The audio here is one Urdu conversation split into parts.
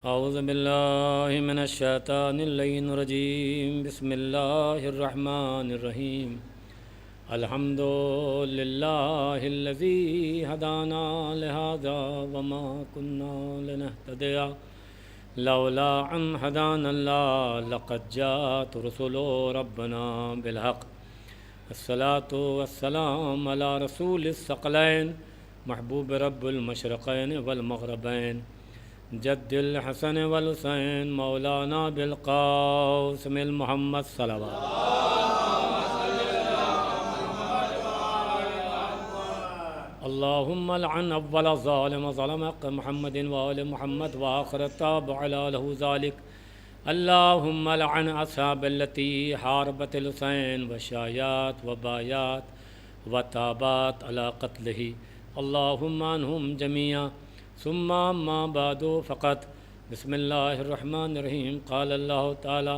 اعوذ باللہ من الشیطان اللعین الرجیم بسم اللہ الرحمن الرحیم الحمد للہ الذی ہدانا لہذا وما کنا لنہتدی لولا ان ہدانا اللہ لقد جاءت رسل ربنا بالحق الصلاة والسلام علی رسول الثقلین محبوب رب المشرقین والمغربین جد الحسن والحسین مولانا بالقاسم المحمد صلوات اللہم لعن اول ظالم ظلم حق محمد وآل محمد وآخر التابع له ذلك اللہم لعن اصحاب التي حاربت الحسین وشایات وبایات وتابات على قتله اللہم عنہم جميعا ثم ما بعد فقط بسم اللہ الرحمن الرحیم قال اللہ تعالی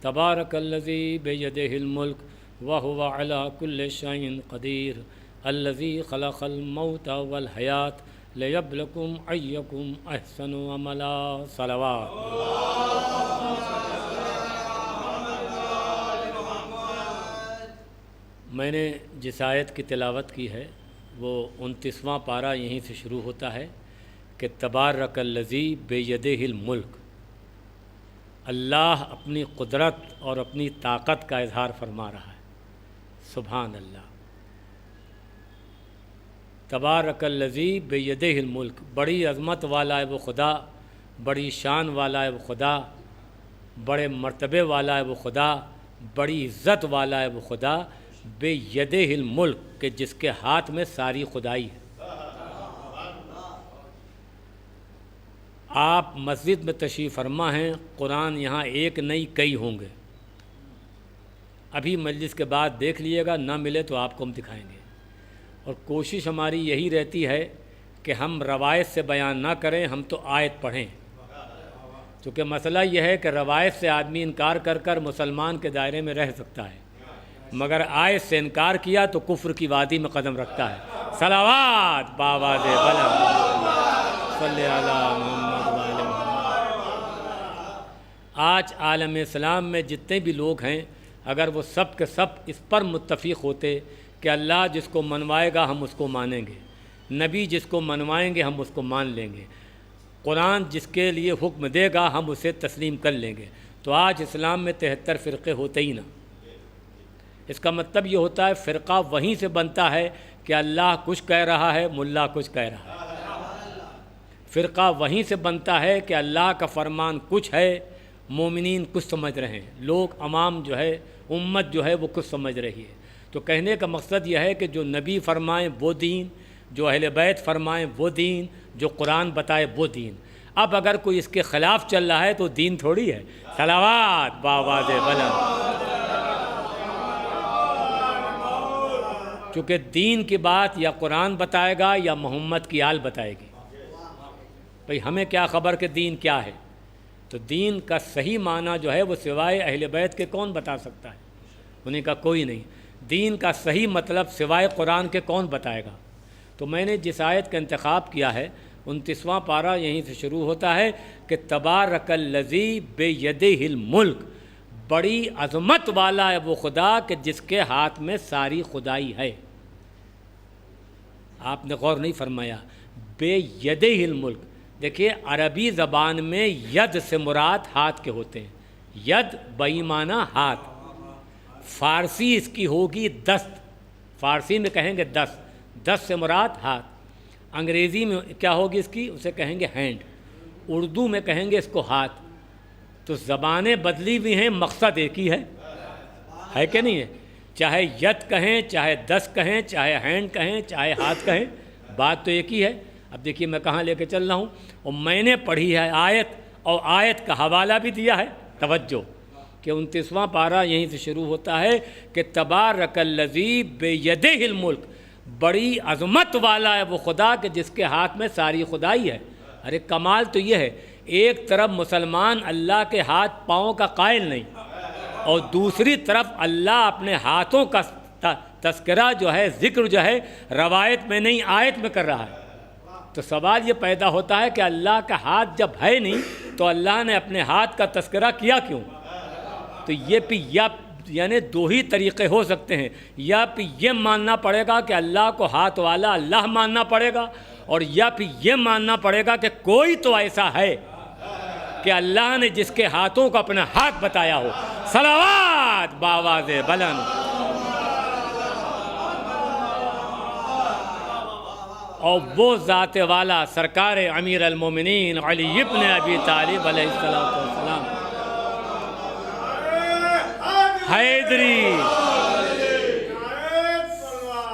تبارک الذی بیدہ الملک وہو علی کل شیء قدیر الذی خلق الموت والحیات لیبلکم ایکم احسن عملا صلوات۔ میں نے جس آیت کی تلاوت کی ہے وہ 29واں پارہ یہیں سے شروع ہوتا ہے کہ تبارک الذی بیدہ الملک، اللہ اپنی قدرت اور اپنی طاقت کا اظہار فرما رہا ہے۔ سبحان اللہ، تبارک الذی بیدہ الملک، بڑی عظمت والا ہے وہ خدا، بڑی شان والا ہے وہ خدا، بڑے مرتبے والا ہے وہ خدا، بڑی عزت والا ہے وہ خدا، بیدہ الملک کہ جس کے ہاتھ میں ساری خدائی ہے۔ آپ مسجد میں تشریف فرما ہیں، قرآن یہاں ایک نہیں کئی ہوں گے، ابھی مجلس کے بعد دیکھ لیے گا، نہ ملے تو آپ کو ہم دکھائیں گے۔ اور کوشش ہماری یہی رہتی ہے کہ ہم روایت سے بیان نہ کریں، ہم تو آیت پڑھیں، کیونکہ مسئلہ یہ ہے کہ روایت سے آدمی انکار کر کر مسلمان کے دائرے میں رہ سکتا ہے، مگر آیت سے انکار کیا تو کفر کی وادی میں قدم رکھتا ہے۔ صلوات باواز بلند صلی اللہ محمد۔ آج عالم اسلام میں جتنے بھی لوگ ہیں، اگر وہ سب کے سب اس پر متفق ہوتے کہ اللہ جس کو منوائے گا ہم اس کو مانیں گے، نبی جس کو منوائیں گے ہم اس کو مان لیں گے، قرآن جس کے لیے حکم دے گا ہم اسے تسلیم کر لیں گے، تو آج اسلام میں 73 فرقے ہوتے ہی نہ۔ اس کا مطلب یہ ہوتا ہے فرقہ وہیں سے بنتا ہے کہ اللہ کچھ کہہ رہا ہے، ملا کچھ کہہ رہا ہے۔ فرقہ وہیں سے بنتا ہے کہ اللہ کا فرمان کچھ ہے، مومنین کچھ سمجھ رہے ہیں، لوگ عوام جو ہے، امت جو ہے وہ کچھ سمجھ رہی ہے۔ تو کہنے کا مقصد یہ ہے کہ جو نبی فرمائیں وہ دین، جو اہل بیت فرمائیں وہ دین، جو قرآن بتائے وہ دین۔ اب اگر کوئی اس کے خلاف چل رہا ہے تو دین تھوڑی ہے۔ صلوات باواز بلند۔ چونکہ دین کی بات یا قرآن بتائے گا یا محمد کی آل بتائے گی۔ بھئی ہمیں کیا خبر کہ دین کیا ہے؟ تو دین کا صحیح معنی جو ہے وہ سوائے اہل بیت کے کون بتا سکتا ہے؟ انہیں کا کوئی نہیں۔ دین کا صحیح مطلب سوائے قرآن کے کون بتائے گا؟ تو میں نے جس آیت کا انتخاب کیا ہے 29واں پارہ یہیں سے شروع ہوتا ہے کہ تبارک الذی بیدہ الملک، بڑی عظمت والا ہے وہ خدا کہ جس کے ہاتھ میں ساری خدائی ہے۔ آپ نے غور نہیں فرمایا، بیدہ الملک۔ دیکھیے عربی زبان میں ید سے مراد ہاتھ کے ہوتے ہیں، ید بئی معنی ہاتھ، فارسی اس کی ہوگی دست، فارسی میں کہیں گے دست، دست سے مراد ہاتھ۔ انگریزی میں کیا ہوگی اس کی؟ اسے کہیں گے ہینڈ، اردو میں کہیں گے اس کو ہاتھ۔ تو زبانیں بدلی بھی ہیں، مقصد ایک ہی ہے کہ نہیں ہے؟ چاہے ید کہیں، چاہے دست کہیں، چاہے ہینڈ کہیں، چاہے ہاتھ کہیں، بات تو ایک ہی ہے۔ اب دیکھیے میں کہاں لے کے چل رہا ہوں، اور میں نے پڑھی ہے آیت، اور آیت کا حوالہ بھی دیا ہے۔ توجہ کہ 29واں پارہ یہیں سے شروع ہوتا ہے کہ تبارک الذی بیدہ الملک، بڑی عظمت والا ہے وہ خدا کہ جس کے ہاتھ میں ساری خدائی ہے۔ ارے کمال تو یہ ہے، ایک طرف مسلمان اللہ کے ہاتھ پاؤں کا قائل نہیں، اور دوسری طرف اللہ اپنے ہاتھوں کا تذکرہ جو ہے، ذکر جو ہے، روایت میں نہیں آیت میں کر رہا ہے۔ تو سوال یہ پیدا ہوتا ہے کہ اللہ کا ہاتھ جب ہے نہیں تو اللہ نے اپنے ہاتھ کا تذکرہ کیا کیوں؟ تو یہ بھی یعنی دو ہی طریقے ہو سکتے ہیں، یا پھر یہ ماننا پڑے گا کہ اللہ کو ہاتھ والا اللہ ماننا پڑے گا، اور یا پھر یہ ماننا پڑے گا کہ کوئی تو ایسا ہے کہ اللہ نے جس کے ہاتھوں کو اپنا ہاتھ بتایا ہو۔ صلوات بآواز بلند۔ اور وہ ذات والا سرکار امیر المومنین علی ابن ابی طالب علیہ السلام حیدری،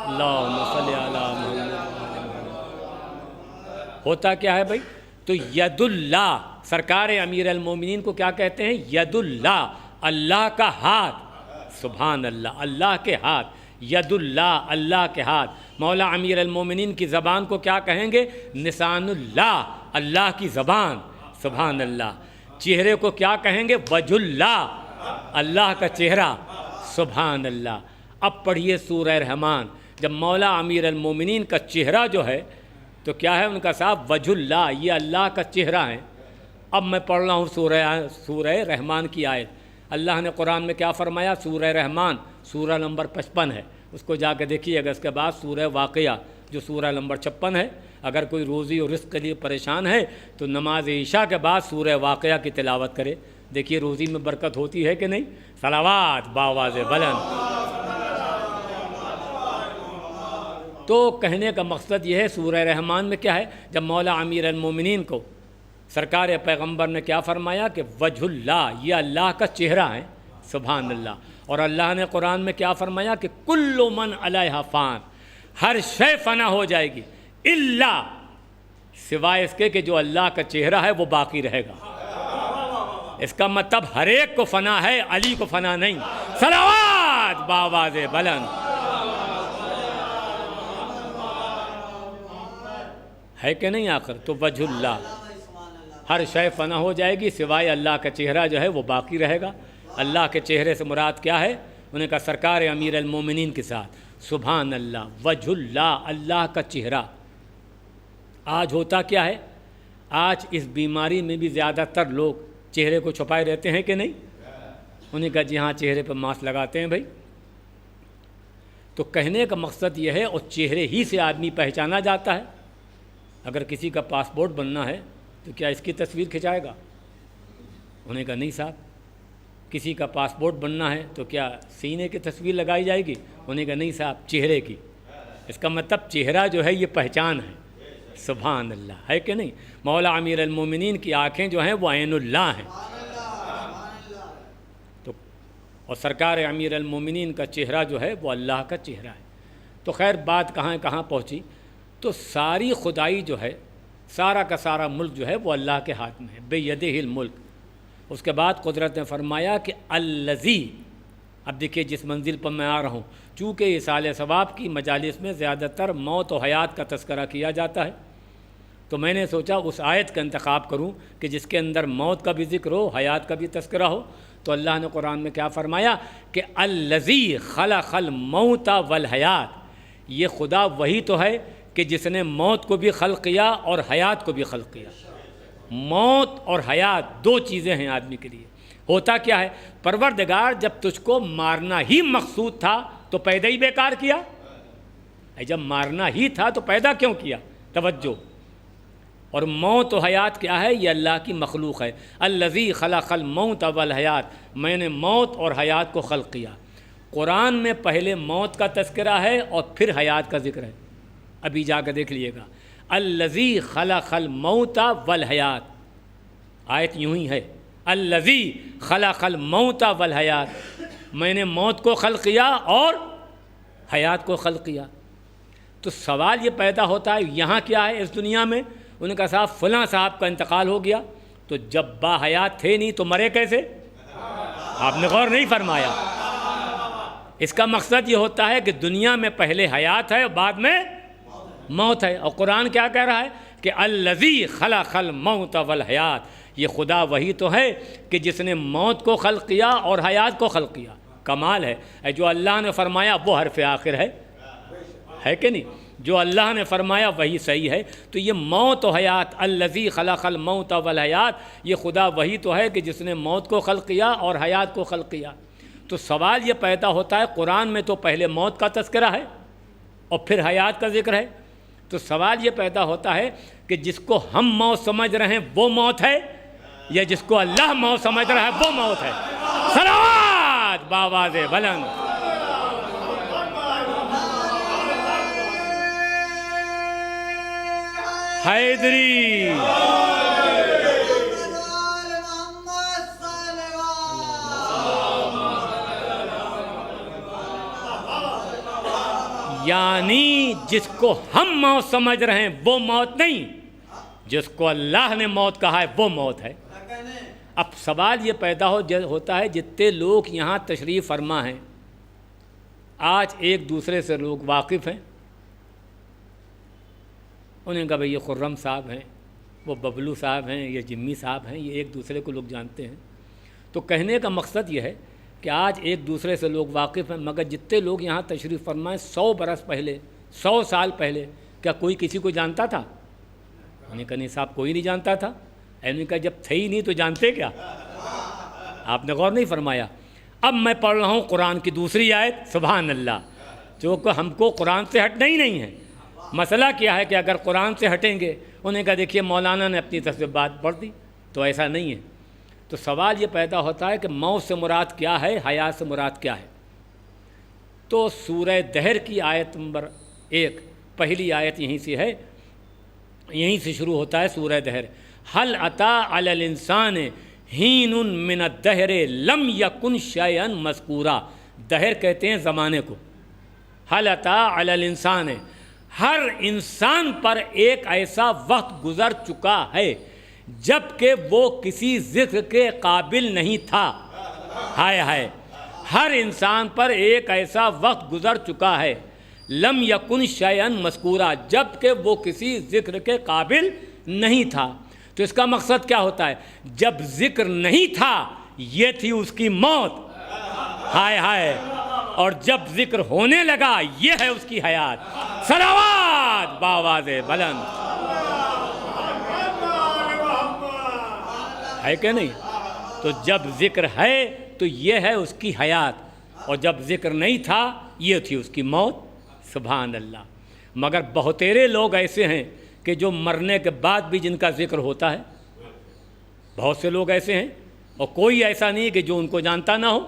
اللہم صلی علی محمد۔ ہوتا کیا ہے بھائی؟ تو ید اللہ، سرکار امیر المومنین کو کیا کہتے ہیں؟ ید اللہ، اللہ کا ہاتھ، سبحان اللہ، اللہ کے ہاتھ، ید اللہ، اللہ کے ہاتھ۔ مولا امیر المومنین کی زبان کو کیا کہیں گے؟ لسان اللہ، اللہ کی زبان، سبحان اللہ۔ چہرے کو کیا کہیں گے؟ وجہ اللہ، اللہ کا چہرہ، سبحان اللہ۔ اب پڑھیے سورہ رحمان، جب مولا امیر المومنین کا چہرہ جو ہے تو کیا ہے ان کا صاحب؟ وجہ اللہ، یہ اللہ کا چہرہ ہے۔ اب میں پڑھ رہا ہوں سورہ رحمان کی آیت۔ اللہ نے قرآن میں کیا فرمایا؟ سورہ رحمان سورہ نمبر 55 ہے، اس کو جا کے دیکھیے گا۔ اس کے بعد سورہ واقعہ جو سورہ نمبر 56 ہے۔ اگر کوئی روزی اور رزق کے لیے پریشان ہے تو نماز عشاء کے بعد سورہ واقعہ کی تلاوت کرے، دیکھیے روزی میں برکت ہوتی ہے کہ نہیں۔ صلوات بآواز بلند۔ تو کہنے کا مقصد یہ ہے سورہ رحمان میں کیا ہے؟ جب مولا امیر المومنین کو سرکار پیغمبر نے کیا فرمایا کہ وجہ اللہ، یہ اللہ کا چہرہ ہے، سبحان اللہ۔ اور اللہ نے قرآن میں کیا فرمایا کہ کل من علیہا فان، ہر شے فنا ہو جائے گی الا، سوائے اس کے کہ جو اللہ کا چہرہ ہے وہ باقی رہے گا۔ اس کا مطلب ہر ایک کو فنا ہے، علی کو فنا نہیں۔ صلوات بآواز بلند۔ ہے کہ نہیں آخر؟ تو وجہ اللہ، ہر شے فنا ہو جائے گی سوائے اللہ کا چہرہ جو ہے وہ باقی رہے گا۔ اللہ کے چہرے سے مراد کیا ہے؟ انہیں کہا سرکار امیر المومنین کے ساتھ، سبحان اللہ، وجہ اللہ، اللہ کا چہرہ۔ آج ہوتا کیا ہے؟ آج اس بیماری میں بھی زیادہ تر لوگ چہرے کو چھپائے رہتے ہیں کہ نہیں؟ انہیں کہا جی ہاں چہرے پہ ماسک لگاتے ہیں بھائی۔ تو کہنے کا مقصد یہ ہے، اور چہرے ہی سے آدمی پہچانا جاتا ہے۔ اگر کسی کا پاسپورٹ بننا ہے تو کیا اس کی تصویر کھنچائے گا؟ انہیں کہا نہیں صاحب۔ کسی کا پاسپورٹ بننا ہے تو کیا سینے کی تصویر لگائی جائے گی؟ انہیں کہا نہیں صاحب، چہرے کی۔ اس کا مطلب چہرہ جو ہے یہ پہچان ہے، سبحان اللہ، ہے کہ نہیں؟ مولا امیر المومنین کی آنکھیں جو ہیں وہ عین اللہ ہیں۔ تو اور سرکار امیر المومنین کا چہرہ جو ہے وہ اللہ کا چہرہ ہے۔ تو خیر بات کہاں پہنچی؟ تو ساری خدائی جو ہے، سارا کا سارا ملک جو ہے وہ اللہ کے ہاتھ میں ہے، بیدہ الملک۔ اس کے بعد قدرت نے فرمایا کہ الذی، اب دیکھیے جس منزل پر میں آ رہا ہوں، چونکہ ایصال ثواب کی مجالس میں زیادہ تر موت و حیات کا تذکرہ کیا جاتا ہے، تو میں نے سوچا اس آیت کا انتخاب کروں کہ جس کے اندر موت کا بھی ذکر ہو، حیات کا بھی تذکرہ ہو۔ تو اللہ نے قرآن میں کیا فرمایا کہ الذی خلق الموت والحیات، یہ خدا وہی تو ہے کہ جس نے موت کو بھی خلق کیا اور حیات کو بھی خلق کیا۔ موت اور حیات دو چیزیں ہیں آدمی کے لیے۔ ہوتا کیا ہے؟ پروردگار جب تجھ کو مارنا ہی مقصود تھا تو پیدا ہی بیکار کیا؟ جب مارنا ہی تھا تو پیدا کیوں کیا؟ توجہ۔ اور موت و حیات کیا ہے؟ یہ اللہ کی مخلوق ہے۔ الذی خلق الموت والحیات، میں نے موت اور حیات کو خلق کیا۔ قرآن میں پہلے موت کا تذکرہ ہے اور پھر حیات کا ذکر ہے۔ ابھی جا کے دیکھ لیے گا، الذی خلق الموت والحیات، آیت یوں ہی ہے، الذی خلق الموت والحیات، میں نے موت کو خلق کیا اور حیات کو خلق کیا۔ تو سوال یہ پیدا ہوتا ہے یہاں کیا ہے اس دنیا میں؟ انہوں نے کہا صاحب فلاں صاحب کا انتقال ہو گیا، تو جب با حیات تھے نہیں تو مرے کیسے؟ آپ نے غور نہیں فرمایا۔ اس کا مقصد یہ ہوتا ہے کہ دنیا میں پہلے حیات ہے اور بعد میں موت ہے۔ اور قرآن کیا کہہ رہا ہے کہ الذی خلق الموت والحیات، یہ خدا وہی تو ہے کہ جس نے موت کو خلق کیا اور حیات کو خلق کیا۔ کمال ہے، جو اللہ نے فرمایا وہ حرف آخر ہے کہ نہیں؟ جو اللہ نے فرمایا وہی صحیح ہے۔ تو یہ موت و حیات، الذی خلق الموت والحیات، یہ خدا وہی تو ہے کہ جس نے موت کو خلق کیا اور حیات کو خلق کیا۔ تو سوال یہ پیدا ہوتا ہے، قرآن میں تو پہلے موت کا تذکرہ ہے اور پھر حیات کا ذکر ہے، تو سوال یہ پیدا ہوتا ہے کہ جس کو ہم موت سمجھ رہے ہیں وہ موت ہے یا جس کو اللہ موت سمجھ رہا ہے وہ موت ہے؟ صلوات بآواز بلند۔ حیدری یعنی جس کو ہم موت سمجھ رہے ہیں وہ موت نہیں، جس کو اللہ نے موت کہا ہے وہ موت ہے۔ اب سوال یہ پیدا ہوتا ہے، جتنے لوگ یہاں تشریف فرما ہیں آج ایک دوسرے سے لوگ واقف ہیں، انہیں کہا بھئی یہ خرم صاحب ہیں، وہ ببلو صاحب ہیں، یہ جمی صاحب ہیں، یہ ایک دوسرے کو لوگ جانتے ہیں۔ تو کہنے کا مقصد یہ ہے کہ آج ایک دوسرے سے لوگ واقف ہیں، مگر جتنے لوگ یہاں تشریف فرمائیں 100 برس پہلے، 100 سال پہلے کیا کوئی کسی کو جانتا تھا؟ انہوں نے کہا نہیں صاحب کوئی نہیں جانتا تھا۔ انہوں نے کہا جب تھے ہی نہیں تو جانتے کیا؟ آپ نے غور نہیں فرمایا۔ اب میں پڑھ رہا ہوں قرآن کی دوسری آیت، سبحان اللہ، جو کہ ہم کو قرآن سے ہٹنا ہی نہیں ہے۔ مسئلہ کیا ہے کہ اگر قرآن سے ہٹیں گے، انہیں کہا دیکھیے مولانا نے اپنی طرف سے بات پڑھ دی، تو ایسا نہیں ہے۔ تو سوال یہ پیدا ہوتا ہے کہ موت سے مراد کیا ہے، حیات سے مراد کیا ہے؟ تو سورہ دہر کی آیت نمبر 1، پہلی آیت یہیں سے ہے، یہیں سے شروع ہوتا ہے سورہ دہر۔ هل اتى على الانسان حین من الدہر لم یکن شیئا مذکورا، دہر کہتے ہیں زمانے کو۔ هل اتى على الانسان، ہر انسان پر ایک ایسا وقت گزر چکا ہے جب کہ وہ کسی ذکر کے قابل نہیں تھا۔ ہائے ہائے، ہر انسان پر ایک ایسا وقت گزر چکا ہے، لم یکن شیئا مذکورا، جب کہ وہ کسی ذکر کے قابل نہیں تھا۔ تو اس کا مقصد کیا ہوتا ہے؟ جب ذکر نہیں تھا یہ تھی اس کی موت، ہائے ہائے، اور جب ذکر ہونے لگا یہ ہے اس کی حیات۔ صلوات بآواز بلند، ہے کہ نہیں؟ تو جب ذکر ہے تو یہ ہے اس کی حیات، اور جب ذکر نہیں تھا یہ تھی اس کی موت۔ سبحان اللہ۔ مگر بہتیرے لوگ ایسے ہیں کہ جو مرنے کے بعد بھی جن کا ذکر ہوتا ہے، بہت سے لوگ ایسے ہیں، اور کوئی ایسا نہیں کہ جو ان کو جانتا نہ ہو،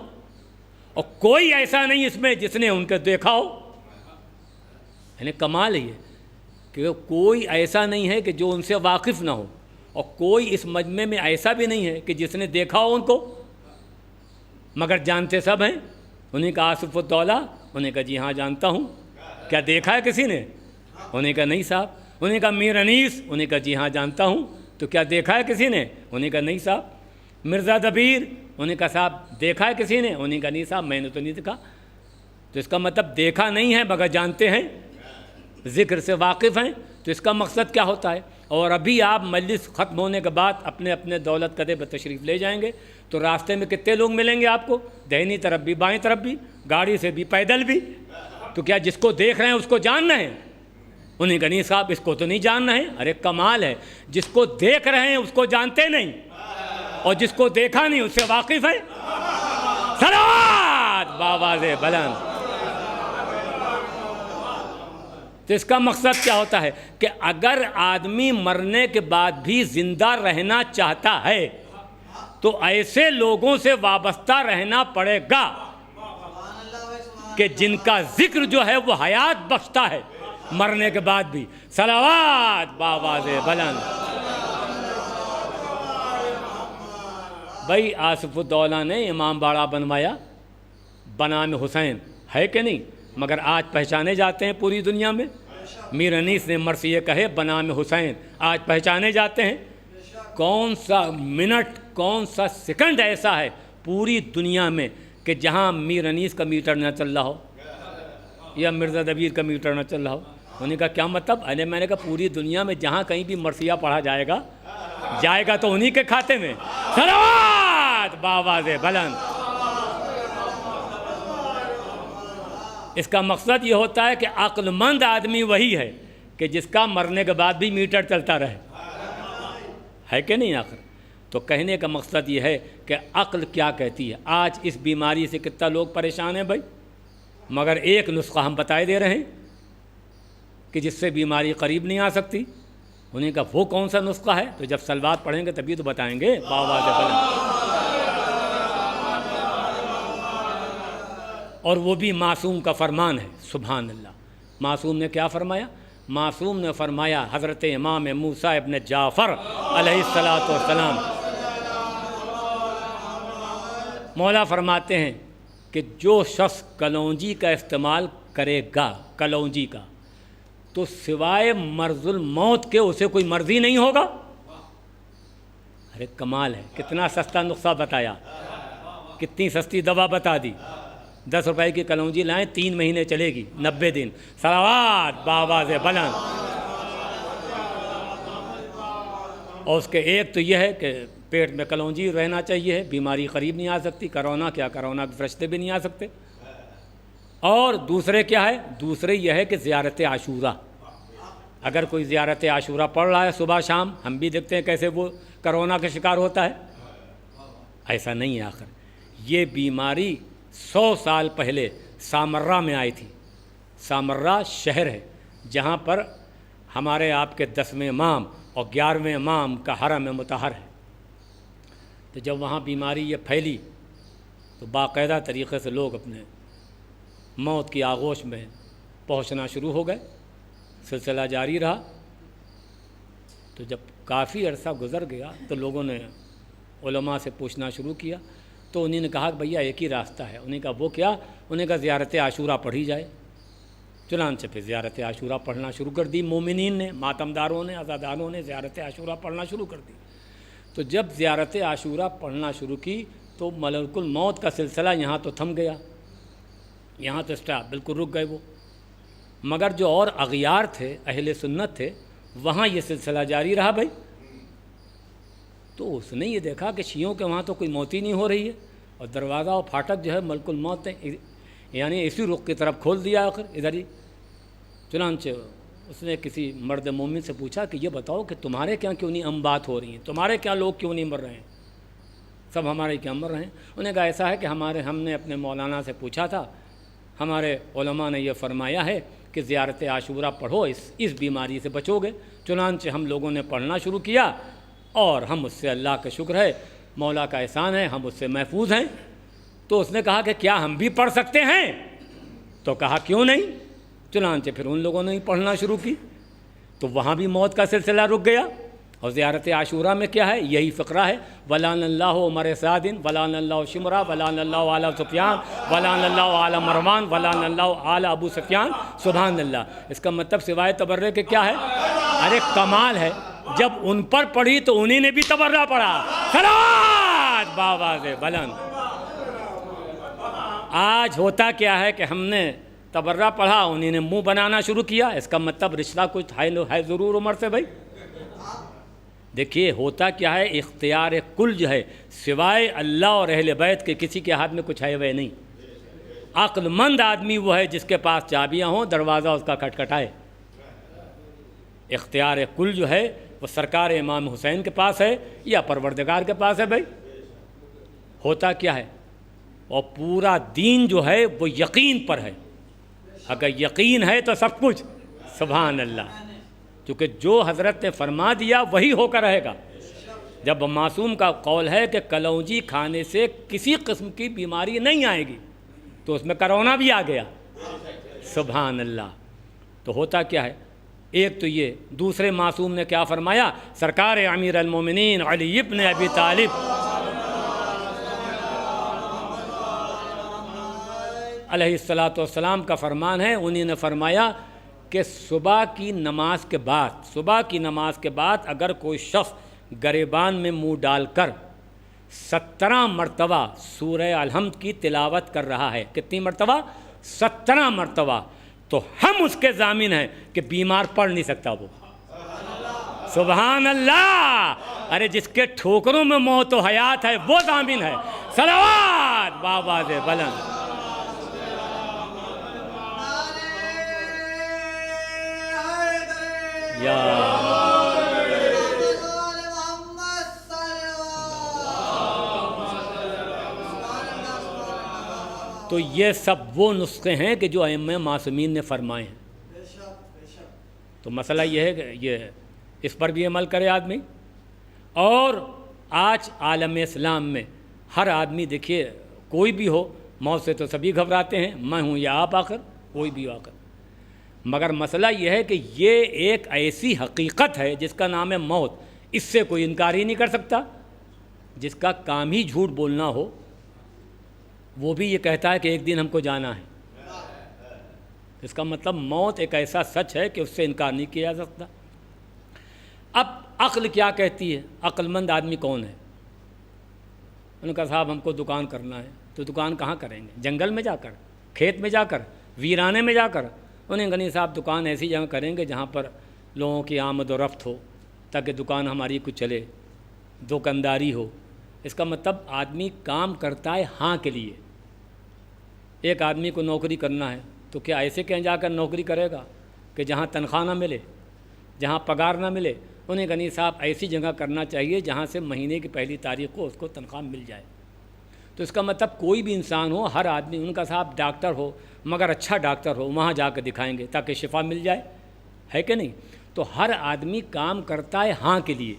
اور کوئی ایسا نہیں اس میں جس نے ان کو دیکھا ہو۔ یعنی کمال ہے یہ کہ کوئی ایسا نہیں ہے کہ جو ان سے واقف نہ ہو، اور کوئی اس مجمع میں ایسا بھی نہیں ہے کہ جس نے دیکھا ہو ان کو، مگر جانتے سب ہیں۔ انہیں کہا آصف الدولہ، انہیں کہا جی ہاں جانتا ہوں۔ کیا دیکھا ہے کسی نے؟ انہیں کہا نہیں صاحب۔ انہیں کہا میر انیس، انہیں کہا جی ہاں جانتا ہوں۔ تو کیا دیکھا ہے کسی نے؟ انہیں کہا نہیں صاحب۔ مرزا دبیر، انہیں کہا صاحب دیکھا ہے کسی نے؟ انہیں کہا نہیں صاحب میں نے تو نہیں دیکھا۔ تو اس کا مطلب دیکھا نہیں ہے مگر جانتے ہیں، ذکر سے واقف ہیں۔ تو اس کا مقصد کیا ہوتا ہے؟ اور ابھی آپ مجلس ختم ہونے کے بعد اپنے اپنے دولت کدے پر تشریف لے جائیں گے تو راستے میں کتنے لوگ ملیں گے آپ کو؟ دہنی طرف بھی، بائیں طرف بھی، گاڑی سے بھی، پیدل بھی۔ تو کیا جس کو دیکھ رہے ہیں اس کو جاننا ہے؟ انہیں کہا نہیں صاحب اس کو تو نہیں جاننا ہے۔ ارے کمال ہے، جس کو دیکھ رہے ہیں اس کو جانتے نہیں، اور جس کو دیکھا نہیں اس سے واقف ہیں۔ صلوات بآواز بلند۔ تو اس کا مقصد کیا ہوتا ہے کہ اگر آدمی مرنے کے بعد بھی زندہ رہنا چاہتا ہے تو ایسے لوگوں سے وابستہ رہنا پڑے گا کہ جن کا ذکر جو ہے وہ حیات بخشتا ہے مرنے کے بعد بھی۔ صلوات بآواز بلند۔ بھائی آصف الدولہ نے امام باڑہ بنوایا بنام حسین، ہے کہ نہیں؟ مگر آج پہچانے جاتے ہیں پوری دنیا میں۔ میر انیس نے مرثیے کہے بنام حسین، آج پہچانے جاتے ہیں۔ کون سا منٹ، کون سا سیکنڈ ایسا ہے پوری دنیا میں کہ جہاں میر انیس کا میٹر نہ چل رہا ہو یا مرزا دبیر کا میٹر نہ چل رہا ہو؟ انہوں نے کہا کیا مطلب؟ میں نے کہا پوری دنیا میں جہاں کہیں بھی مرثیہ پڑھا جائے گا تو انہی کے کھاتے میں۔ صلوات بآواز بلند۔ اس کا مقصد یہ ہوتا ہے کہ عقل مند آدمی وہی ہے کہ جس کا مرنے کے بعد بھی میٹر چلتا رہے، ہے کہ نہیں آخر؟ تو کہنے کا مقصد یہ ہے کہ عقل کیا کہتی ہے۔ آج اس بیماری سے کتنا لوگ پریشان ہیں بھائی، مگر ایک نسخہ ہم بتائے دے رہے ہیں کہ جس سے بیماری قریب نہیں آ سکتی۔ انہیں کا وہ کون سا نسخہ ہے؟ تو جب صلوات پڑھیں گے تبھی تو بتائیں گے باواز بلند۔ اور وہ بھی معصوم کا فرمان ہے، سبحان اللہ۔ معصوم نے کیا فرمایا؟ معصوم نے فرمایا، حضرت امام موسیٰ ابن جعفر علیہ السلام، مولا فرماتے ہیں کہ جو شخص کلونجی کا استعمال کرے گا، کلونجی کا، تو سوائے مرض الموت کے اسے کوئی مرض ہی نہیں ہوگا۔ ارے کمال ہے، کتنا سستا نسخہ بتایا، کتنی سستی دوا بتا دی۔ 10 روپے کی کلونجی لائیں، 3 مہینے چلے گی، 90 دن، صلوات باواز بلند۔ اور اس کے ایک تو یہ ہے کہ پیٹ میں کلونجی رہنا چاہیے، بیماری قریب نہیں آ سکتی۔ کرونا کیا، کرونا کے فرشتے بھی نہیں آ سکتے۔ اور دوسرے کیا ہے؟ دوسرے یہ ہے کہ زیارت عاشورہ، اگر کوئی زیارت عاشورہ پڑھ رہا ہے صبح شام، ہم بھی دیکھتے ہیں کیسے وہ کرونا کا شکار ہوتا ہے۔ ایسا نہیں ہے، آخر یہ بیماری 100 سال پہلے سامرہ میں آئی تھی۔ سامرہ شہر ہے جہاں پر ہمارے آپ کے 10ویں امام اور 11ویں امام کا حرم مطہر ہے۔ تو جب وہاں بیماری یہ پھیلی تو باقاعدہ طریقے سے لوگ اپنے موت کی آغوش میں پہنچنا شروع ہو گئے، سلسلہ جاری رہا۔ تو جب کافی عرصہ گزر گیا تو لوگوں نے علماء سے پوچھنا شروع کیا، تو انہیں نے کہا کہ بھیا ایک ہی راستہ ہے۔ انہیں کہا وہ کیا؟ انہیں کہا زیارت عاشورہ پڑھی جائے۔ چنانچہ پھر زیارت عاشورہ پڑھنا شروع کر دی، مومنین نے، ماتمداروں نے، عزاداروں نے زیارت عاشورہ پڑھنا شروع کر دی۔ تو جب زیارت عاشورہ پڑھنا شروع کی تو ملک الموت کا سلسلہ یہاں تو تھم گیا، یہاں تو اسٹاپ بالکل رک گئے وہ، مگر جو اور اغیار تھے، اہل سنت تھے، وہاں یہ سلسلہ جاری رہا بھائی۔ تو اس نے یہ دیکھا کہ شیعوں کے وہاں تو کوئی موت ہی نہیں ہو رہی ہے، اور دروازہ اور پھاٹک جو ہے ملک الموت نے یعنی اسی رخ کی طرف کھول دیا آخر ادھر ہی۔ چنانچہ اس نے کسی مرد مومن سے پوچھا کہ یہ بتاؤ کہ تمہارے کیا کیوں نہیں اموات ہو رہی ہیں، تمہارے کیا لوگ کیوں نہیں مر رہے ہیں؟ سب ہمارے کیا مر رہے ہیں؟ انہوں نے کہا ایسا ہے کہ ہم نے اپنے مولانا سے پوچھا تھا، ہمارے علماء نے یہ فرمایا ہے کہ زیارت عاشورہ پڑھو، اس بیماری سے بچو گے۔ چنانچہ ہم لوگوں نے پڑھنا شروع کیا، اور ہم اس سے، اللہ کا شکر ہے، مولا کا احسان ہے، ہم اس سے محفوظ ہیں۔ تو اس نے کہا کہ کیا ہم بھی پڑھ سکتے ہیں؟ تو کہا کیوں نہیں۔ چنانچہ پھر ان لوگوں نے ہی پڑھنا شروع کی، تو وہاں بھی موت کا سلسلہ رک گیا۔ اور زیارت عاشورہ میں کیا ہے؟ یہی فقرہ ہے، ولعن اللہ عمر سعد ولعن اللہ شمرہ ولعن اللہ آل سفیان ولعن اللہ آل مروان ولعن اللہ آل ابو سفیان۔ سبحان اللہ۔ اس کا مطلب سوائے تبرے کے کیا ہے؟ ارے کمال ہے، جب ان پر پڑھی تو انہی نے بھی تبرہ پڑھا۔ صلوات باواز بلند۔ آج ہوتا کیا ہے کہ ہم نے تبرہ پڑھا، انہی نے منہ بنانا شروع کیا، اس کا مطلب رشتہ کچھ ہے ضرور عمر سے بھائی۔ دیکھیے ہوتا کیا ہے، اختیار کل جو ہے سوائے اللہ اور اہل بیت کے کسی کے ہاتھ میں کچھ ہے وہ نہیں۔ عقل مند آدمی وہ ہے جس کے پاس چابیاں ہوں، دروازہ اس کا کھٹکھٹائے۔ اختیار کل جو ہے وہ سرکار امام حسین کے پاس ہے یا پروردگار کے پاس ہے بھائی۔ ہوتا کیا ہے، اور پورا دین جو ہے وہ یقین پر ہے۔ اگر یقین ہے تو سب کچھ، سبحان اللہ، کیونکہ جو حضرت نے فرما دیا وہی ہو کر رہے گا۔ جب معصوم کا قول ہے کہ کلونجی کھانے سے کسی قسم کی بیماری نہیں آئے گی، تو اس میں کرونا بھی آ گیا، سبحان اللہ۔ تو ہوتا کیا ہے، ایک تو یہ، دوسرے معصوم نے کیا فرمایا؟ سرکار امیر المومنین علی ابن ابی طالب علیہ السلام کا فرمان ہے، انہی نے فرمایا کہ صبح کی نماز کے بعد اگر کوئی شخص گریبان میں منہ ڈال کر 17 مرتبہ سورہ الحمد کی تلاوت کر رہا ہے، کتنی مرتبہ؟ 17 مرتبہ، تو ہم اس کے ضامن ہیں کہ بیمار پڑھ نہیں سکتا وہ۔ سبحان اللہ۔ ارے جس کے ٹھوکروں میں موت و حیات ہے وہ ضامن ہے۔ صلوات باواز بلند۔ یا تو یہ سب وہ نسخے ہیں کہ جو ائمہ معصومین نے فرمائے ہیں. تو مسئلہ یہ ہے کہ یہ اس پر بھی عمل کرے آدمی. اور آج عالم اسلام میں ہر آدمی دیکھیے کوئی بھی ہو، موت سے تو سبھی گھبراتے ہیں، میں ہوں یا آپ آخر کوئی بھی آخر، مگر مسئلہ یہ ہے کہ یہ ایک ایسی حقیقت ہے جس کا نام ہے موت. اس سے کوئی انکار ہی نہیں کر سکتا. جس کا کام ہی جھوٹ بولنا ہو وہ بھی یہ کہتا ہے کہ ایک دن ہم کو جانا ہے. اس کا مطلب موت ایک ایسا سچ ہے کہ اس سے انکار نہیں کیا جا سکتا. اب عقل کیا کہتی ہے؟ عقل مند آدمی کون ہے؟ انہوں نے کہا صاحب ہم کو دکان کرنا ہے. تو دکان کہاں کریں گے؟ جنگل میں جا کر، کھیت میں جا کر، ویرانے میں جا کر؟ انہیں کہا نہیں صاحب دکان ایسی جگہ کریں گے جہاں پر لوگوں کی آمد و رفت ہو، تاکہ دکان ہماری کچھ چلے، دکانداری ہو. اس کا مطلب آدمی کام کرتا ہے ہاں کے لیے. ایک آدمی کو نوکری کرنا ہے تو کیا ایسے کہیں جا کر نوکری کرے گا کہ جہاں تنخواہ نہ ملے، جہاں پگار نہ ملے؟ انہیں کہا نہیں صاحب ایسی جگہ کرنا چاہیے جہاں سے مہینے کی پہلی تاریخ کو اس کو تنخواہ مل جائے. تو اس کا مطلب کوئی بھی انسان ہو، ہر آدمی، ان کا صاحب ڈاکٹر ہو مگر اچھا ڈاکٹر ہو، وہاں جا کے دکھائیں گے تاکہ شفا مل جائے، ہے کہ نہیں؟ تو ہر آدمی کام کرتا ہے ہاں کے لیے،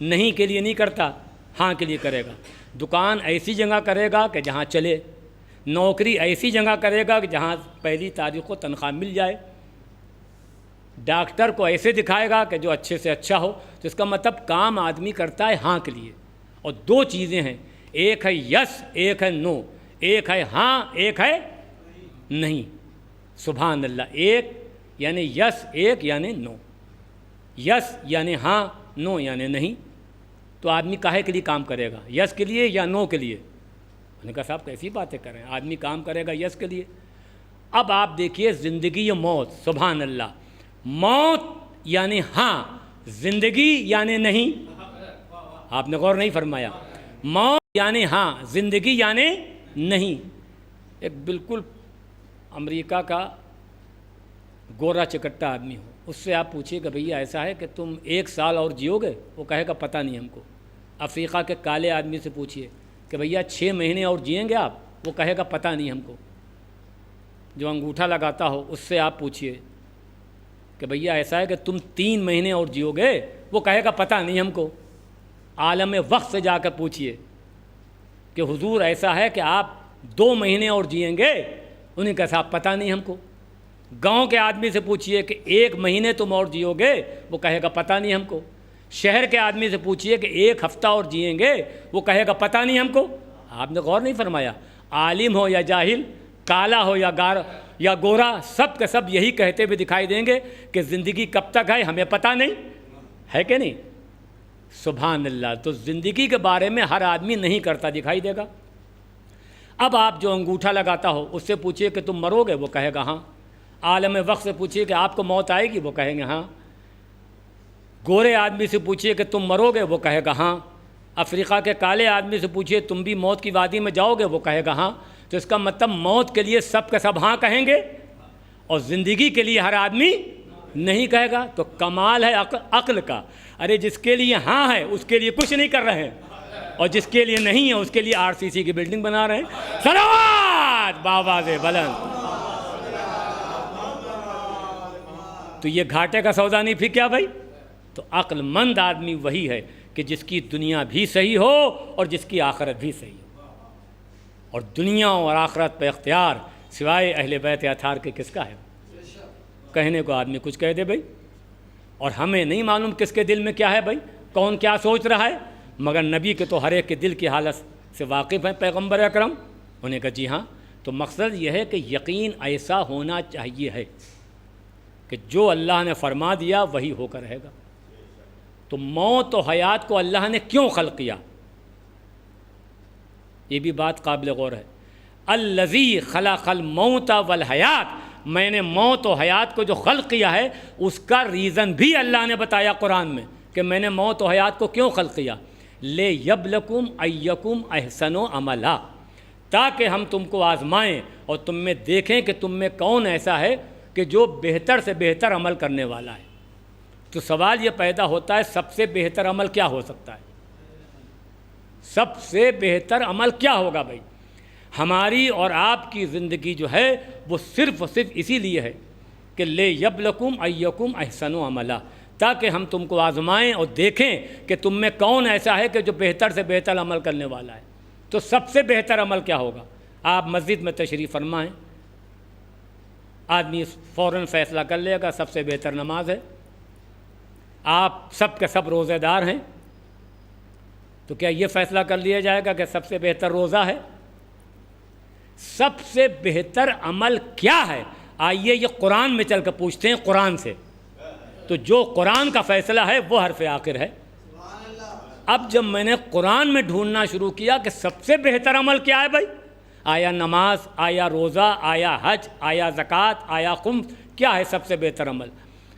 نہیں کے لیے نہیں کرتا، ہاں کے لیے کرے گا. دکان ایسی جگہ کرے گا کہ جہاں چلے، نوکری ایسی جگہ کرے گا کہ جہاں پہلی تاریخ کو تنخواہ مل جائے، ڈاکٹر کو ایسے دکھائے گا کہ جو اچھے سے اچھا ہو. تو اس کا مطلب کام آدمی کرتا ہے ہاں کے لیے. اور دو چیزیں ہیں، ایک ہے یس، ایک ہے نو. ایک ہے ہاں، ایک ہے نہیں. سبحان اللہ. ایک یعنی یس، ایک یعنی نو. یس یعنی ہاں، نو یعنی نہیں. تو آدمی کاہے کے لیے کام کرے گا؟ یس کے لیے یا نو کے لیے؟ انہوں نے کہا صاحب کیسی باتیں کر رہے ہیں، آدمی کام کرے گا یس کے لیے. اب آپ دیکھیے زندگی یا موت. سبحان اللہ. موت یعنی ہاں، زندگی یعنی نہیں. آپ نے غور نہیں فرمایا. موت یعنی ہاں، زندگی یعنی نہیں. ایک بالکل امریکہ کا گورا چکٹا آدمی ہو، اس سے آپ پوچھیے کہ بھئی ایسا ہے کہ تم 1 سال اور جیو گے؟ وہ کہے گا پتہ نہیں ہم کو. افریقہ کے کالے آدمی سے پوچھیے کہ بھیا 6 مہینے اور جئیں گے آپ؟ وہ کہے گا پتہ نہیں ہم کو. جو انگوٹھا لگاتا ہو اس سے آپ پوچھیے کہ بھیا ایسا ہے کہ تم 3 مہینے اور جیو گے؟ وہ کہے گا پتہ نہیں ہم کو. عالم وقت سے جا کر پوچھیے کہ حضور ایسا ہے کہ آپ 2 مہینے اور جئیں گے؟ انہیں کہا صاحب پتہ نہیں ہم کو. گاؤں کے آدمی سے پوچھیے کہ 1 مہینے تم اور جیو گے؟ وہ کہے گا پتہ نہیں ہم کو. شہر کے آدمی سے پوچھیے کہ 1 ہفتہ اور جئیں گے؟ وہ کہے گا پتہ نہیں ہم کو. آپ نے غور نہیں فرمایا. عالم ہو یا جاہل، کالا ہو یا گورا، سب کے سب یہی کہتے ہوئے دکھائی دیں گے کہ زندگی کب تک ہے ہمیں پتہ نہیں ہے کہ نہیں. سبحان اللہ. تو زندگی کے بارے میں ہر آدمی نہیں کرتا دکھائی دے گا. اب آپ جو انگوٹھا لگاتا ہو اس سے پوچھیے کہ تم مرو گے؟ وہ کہے گا ہاں. عالم وقت سے پوچھیے کہ آپ کو موت آئے گی؟ وہ کہیں گے ہاں. گورے آدمی سے پوچھیے کہ تم مرو گے؟ وہ کہے گا ہاں. افریقہ کے کالے آدمی سے پوچھیے تم بھی موت کی وادی میں جاؤ گے؟ وہ کہے گا ہاں. تو اس کا مطلب موت کے لیے سب کے سب ہاں کہیں گے اور زندگی کے لیے ہر آدمی نہیں کہے گا. تو کمال ہے عقل کا. ارے جس کے لیے ہاں ہے اس کے لیے کچھ نہیں کر رہے ہیں، اور جس کے لیے نہیں ہے اس کے لیے RCC کی بلڈنگ بنا رہے ہیں. صلوات بابا سے بلند. تو یہ گھاٹے کا سودا نہیں پھینکا بھائی. تو عقل مند آدمی وہی ہے کہ جس کی دنیا بھی صحیح ہو اور جس کی آخرت بھی صحیح ہو. اور دنیا اور آخرت پہ اختیار سوائے اہل بیت اطہار کے کس کا ہے؟ کہنے کو آدمی کچھ کہہ دے بھائی، اور ہمیں نہیں معلوم کس کے دل میں کیا ہے بھائی، کون کیا سوچ رہا ہے. مگر نبی کے تو ہر ایک کے دل کی حالت سے واقف ہیں پیغمبر اکرم. انہیں کہا جی ہاں. تو مقصد یہ ہے کہ یقین ایسا ہونا چاہیے ہے کہ جو اللہ نے فرما دیا وہی ہو کر رہے گا. تو موت و حیات کو اللہ نے کیوں خلق کیا؟ یہ بھی بات قابل غور ہے. الذی خلق الموت والحیات، میں نے موت و حیات کو جو خلق کیا ہے اس کا ریزن بھی اللہ نے بتایا قرآن میں کہ میں نے موت و حیات کو کیوں خلق کیا. لیبلکم ایکم احسن عملا، تاکہ ہم تم کو آزمائیں اور تم میں دیکھیں کہ تم میں کون ایسا ہے کہ جو بہتر سے بہتر عمل کرنے والا ہے. تو سوال یہ پیدا ہوتا ہے سب سے بہتر عمل کیا ہو سکتا ہے؟ سب سے بہتر عمل کیا ہوگا بھائی؟ ہماری اور آپ کی زندگی جو ہے وہ صرف و صرف اسی لیے ہے کہ لے یبلکم ایکم احسن عملا، تاکہ ہم تم کو آزمائیں اور دیکھیں کہ تم میں کون ایسا ہے کہ جو بہتر سے بہتر عمل کرنے والا ہے۔ تو سب سے بہتر عمل کیا ہوگا؟ آپ مسجد میں تشریف فرمائیں، آدمی فوراً فیصلہ کر لے گا سب سے بہتر نماز ہے۔ آپ سب کے سب روزے دار ہیں، تو کیا یہ فیصلہ کر لیا جائے گا کہ سب سے بہتر روزہ ہے؟ سب سے بہتر عمل کیا ہے؟ آئیے یہ قرآن میں چل کر پوچھتے ہیں قرآن سے، تو جو قرآن کا فیصلہ ہے وہ حرف آخر ہے۔ اب جب میں نے قرآن میں ڈھونڈنا شروع کیا کہ سب سے بہتر عمل کیا ہے بھائی، آیا نماز، آیا روزہ، آیا حج، آیا زکوٰۃ، آیا خمس، کیا ہے سب سے بہتر عمل؟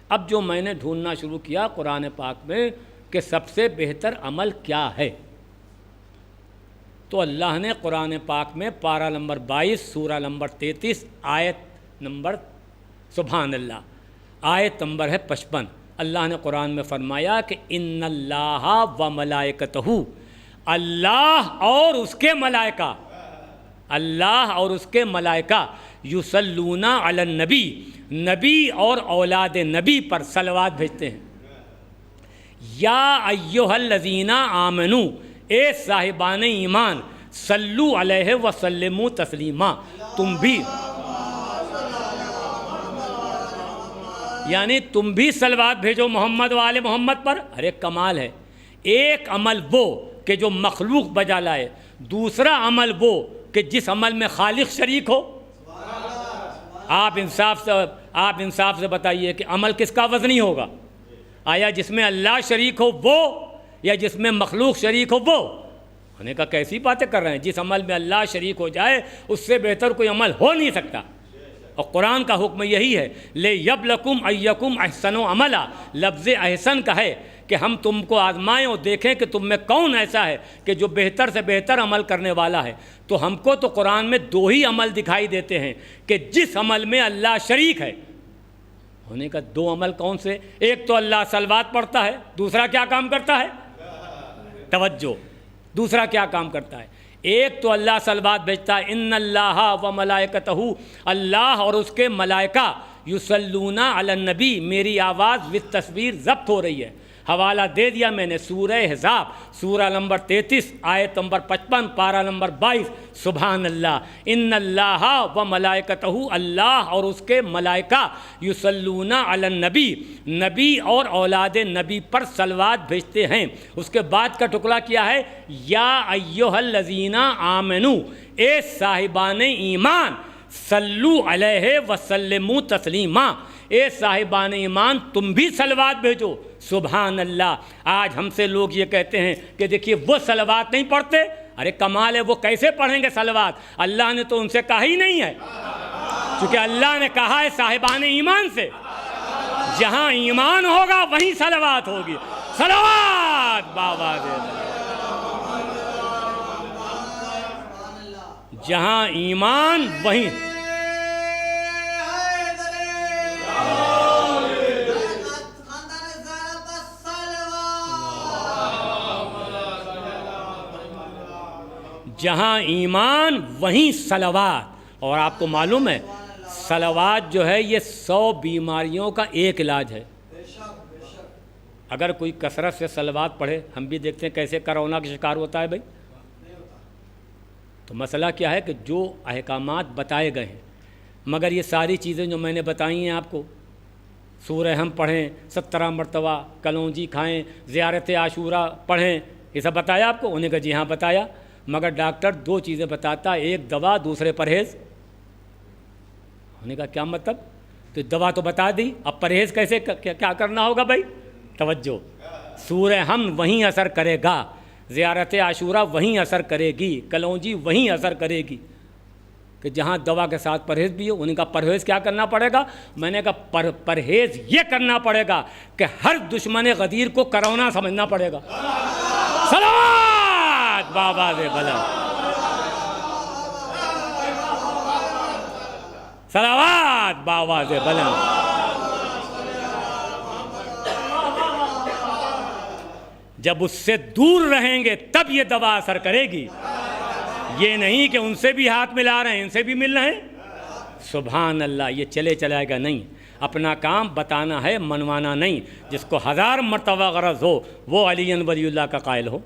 اب جو میں نے ڈھونڈنا شروع کیا قرآن پاک میں کہ سب سے بہتر عمل کیا ہے، تو اللہ نے قرآن پاک میں پارہ نمبر 22 سورہ نمبر 33 آیت نمبر سبحان اللہ آیت نمبر ہے 55، اللہ نے قرآن میں فرمایا کہ ان اللہ و ملائکتہ، اللہ اور اس کے ملائکہ، اللہ اور اس کے ملائکہ یصلون علی النبی، نبی اور اولاد نبی پر صلوات بھیجتے ہیں۔ یا ایھا الذین آمنوا، اے صاحبان ایمان، صلو علیہ وسلموا تسلیما، تم بھی یعنی تم بھی صلوات بھیجو محمد و آل محمد پر۔ ارے کمال ہے، ایک عمل وہ کہ جو مخلوق بجا لائے، دوسرا عمل وہ کہ جس عمل میں خالق شریک ہو۔ آپ انصاف سے بتائیے کہ عمل کس کا وزنی ہوگا؟ آیا جس میں اللہ شریک ہو وہ، یا جس میں مخلوق شریک ہو وہ؟ ہونے کا کیسی باتیں کر رہے ہیں؟ جس عمل میں اللہ شریک ہو جائے اس سے بہتر کوئی عمل ہو نہیں سکتا، اور قرآن کا حکم یہی ہے لے یبلکم ایکم احسن عملا، لفظ احسن کا ہے کہ ہم تم کو آزمائیں اور دیکھیں کہ تم میں کون ایسا ہے کہ جو بہتر سے بہتر عمل کرنے والا ہے۔ تو ہم کو تو قرآن میں دو ہی عمل دکھائی دیتے ہیں کہ جس عمل میں اللہ شریک ہے۔ ہونے کا دو عمل کون سے؟ ایک تو اللہ صلوات پڑھتا ہے، دوسرا کیا کام کرتا ہے؟ توجہ، دوسرا کیا کام کرتا ہے؟ ایک تو اللہ صلوات بھیجتا ہے، ان اللہ و ملائکتہ، اللہ اور اس کے ملائکہ یصلون علی النبی، میری آواز وتھ تصویر ضبط ہو رہی ہے، حوالہ دے دیا میں نے سورہ احزاب سورہ نمبر 33 آیت نمبر 55 پارہ نمبر 22، سبحان اللہ، ان اللہ و ملائکتہ، اللہ اور اس کے ملائکہ یصلون علی النبی، نبی اور اولاد نبی پر صلوات بھیجتے ہیں۔ اس کے بعد کا ٹکڑا کیا ہے؟ یا ایھا الذین آمنوا، اے صاحبان ایمان، صلو علیہ وسلموا تسلیما، اے صاحبان ایمان تم بھی صلوات بھیجو۔ سبحان اللہ، آج ہم سے لوگ یہ کہتے ہیں کہ دیکھیے وہ صلوات نہیں پڑھتے۔ ارے کمال ہے، وہ کیسے پڑھیں گے صلوات؟ اللہ نے تو ان سے کہا ہی نہیں ہے، کیونکہ اللہ نے کہا ہے صاحبان ایمان سے، جہاں ایمان ہوگا وہیں صلوات ہوگی۔ صلوات بابا دے، جہاں ایمان وہیں۔ جہاں ایمان وہیں صلوات۔ اور آپ کو معلوم ہے صلوات جو ہے یہ 100 بیماریوں کا ایک علاج ہے۔ اگر کوئی کثرت سے صلوات پڑھے، ہم بھی دیکھتے ہیں کیسے کرونا کا شکار ہوتا ہے بھائی۔ تو مسئلہ کیا ہے کہ جو احکامات بتائے گئے ہیں، مگر یہ ساری چیزیں جو میں نے بتائی ہیں آپ کو، سورہ ہم پڑھیں، 17 مرتبہ کلونجی کھائیں، زیارت عاشورہ پڑھیں، یہ سب بتایا آپ کو؟ انہیں کہا جی ہاں بتایا، مگر ڈاکٹر دو چیزیں بتاتا، ایک دوا دوسرے پرہیز۔ انہیں کہا کیا مطلب؟ تو دوا تو بتا دی، اب پرہیز کیسے کیا کرنا ہوگا بھائی؟ توجہ، سورہ ہم وہیں اثر کرے گا، زیارت عاشورہ وہیں اثر کرے گی، کلونجی وہیں اثر کرے گی، کہ جہاں دوا کے ساتھ پرہیز بھی ہو۔ انہیں کہا پرہیز کیا کرنا پڑے گا؟ میں نے کہا پرہیز یہ کرنا پڑے گا کہ ہر دشمن غدیر کو کرونا سمجھنا پڑے گا۔ صلوات بابا دے بلند، صلوات بابا دے بلند۔ جب اس سے دور رہیں گے تب یہ دوا اثر کرے گی، یہ نہیں کہ ان سے بھی ہاتھ ملا رہے ہیں، ان سے بھی مل رہے ہیں۔ سبحان اللہ، یہ چلے چلائے گا نہیں۔ اپنا کام بتانا ہے، منوانا نہیں۔ جس کو 1000 مرتبہ غرض ہو وہ علی ولی اللہ کا قائل ہو،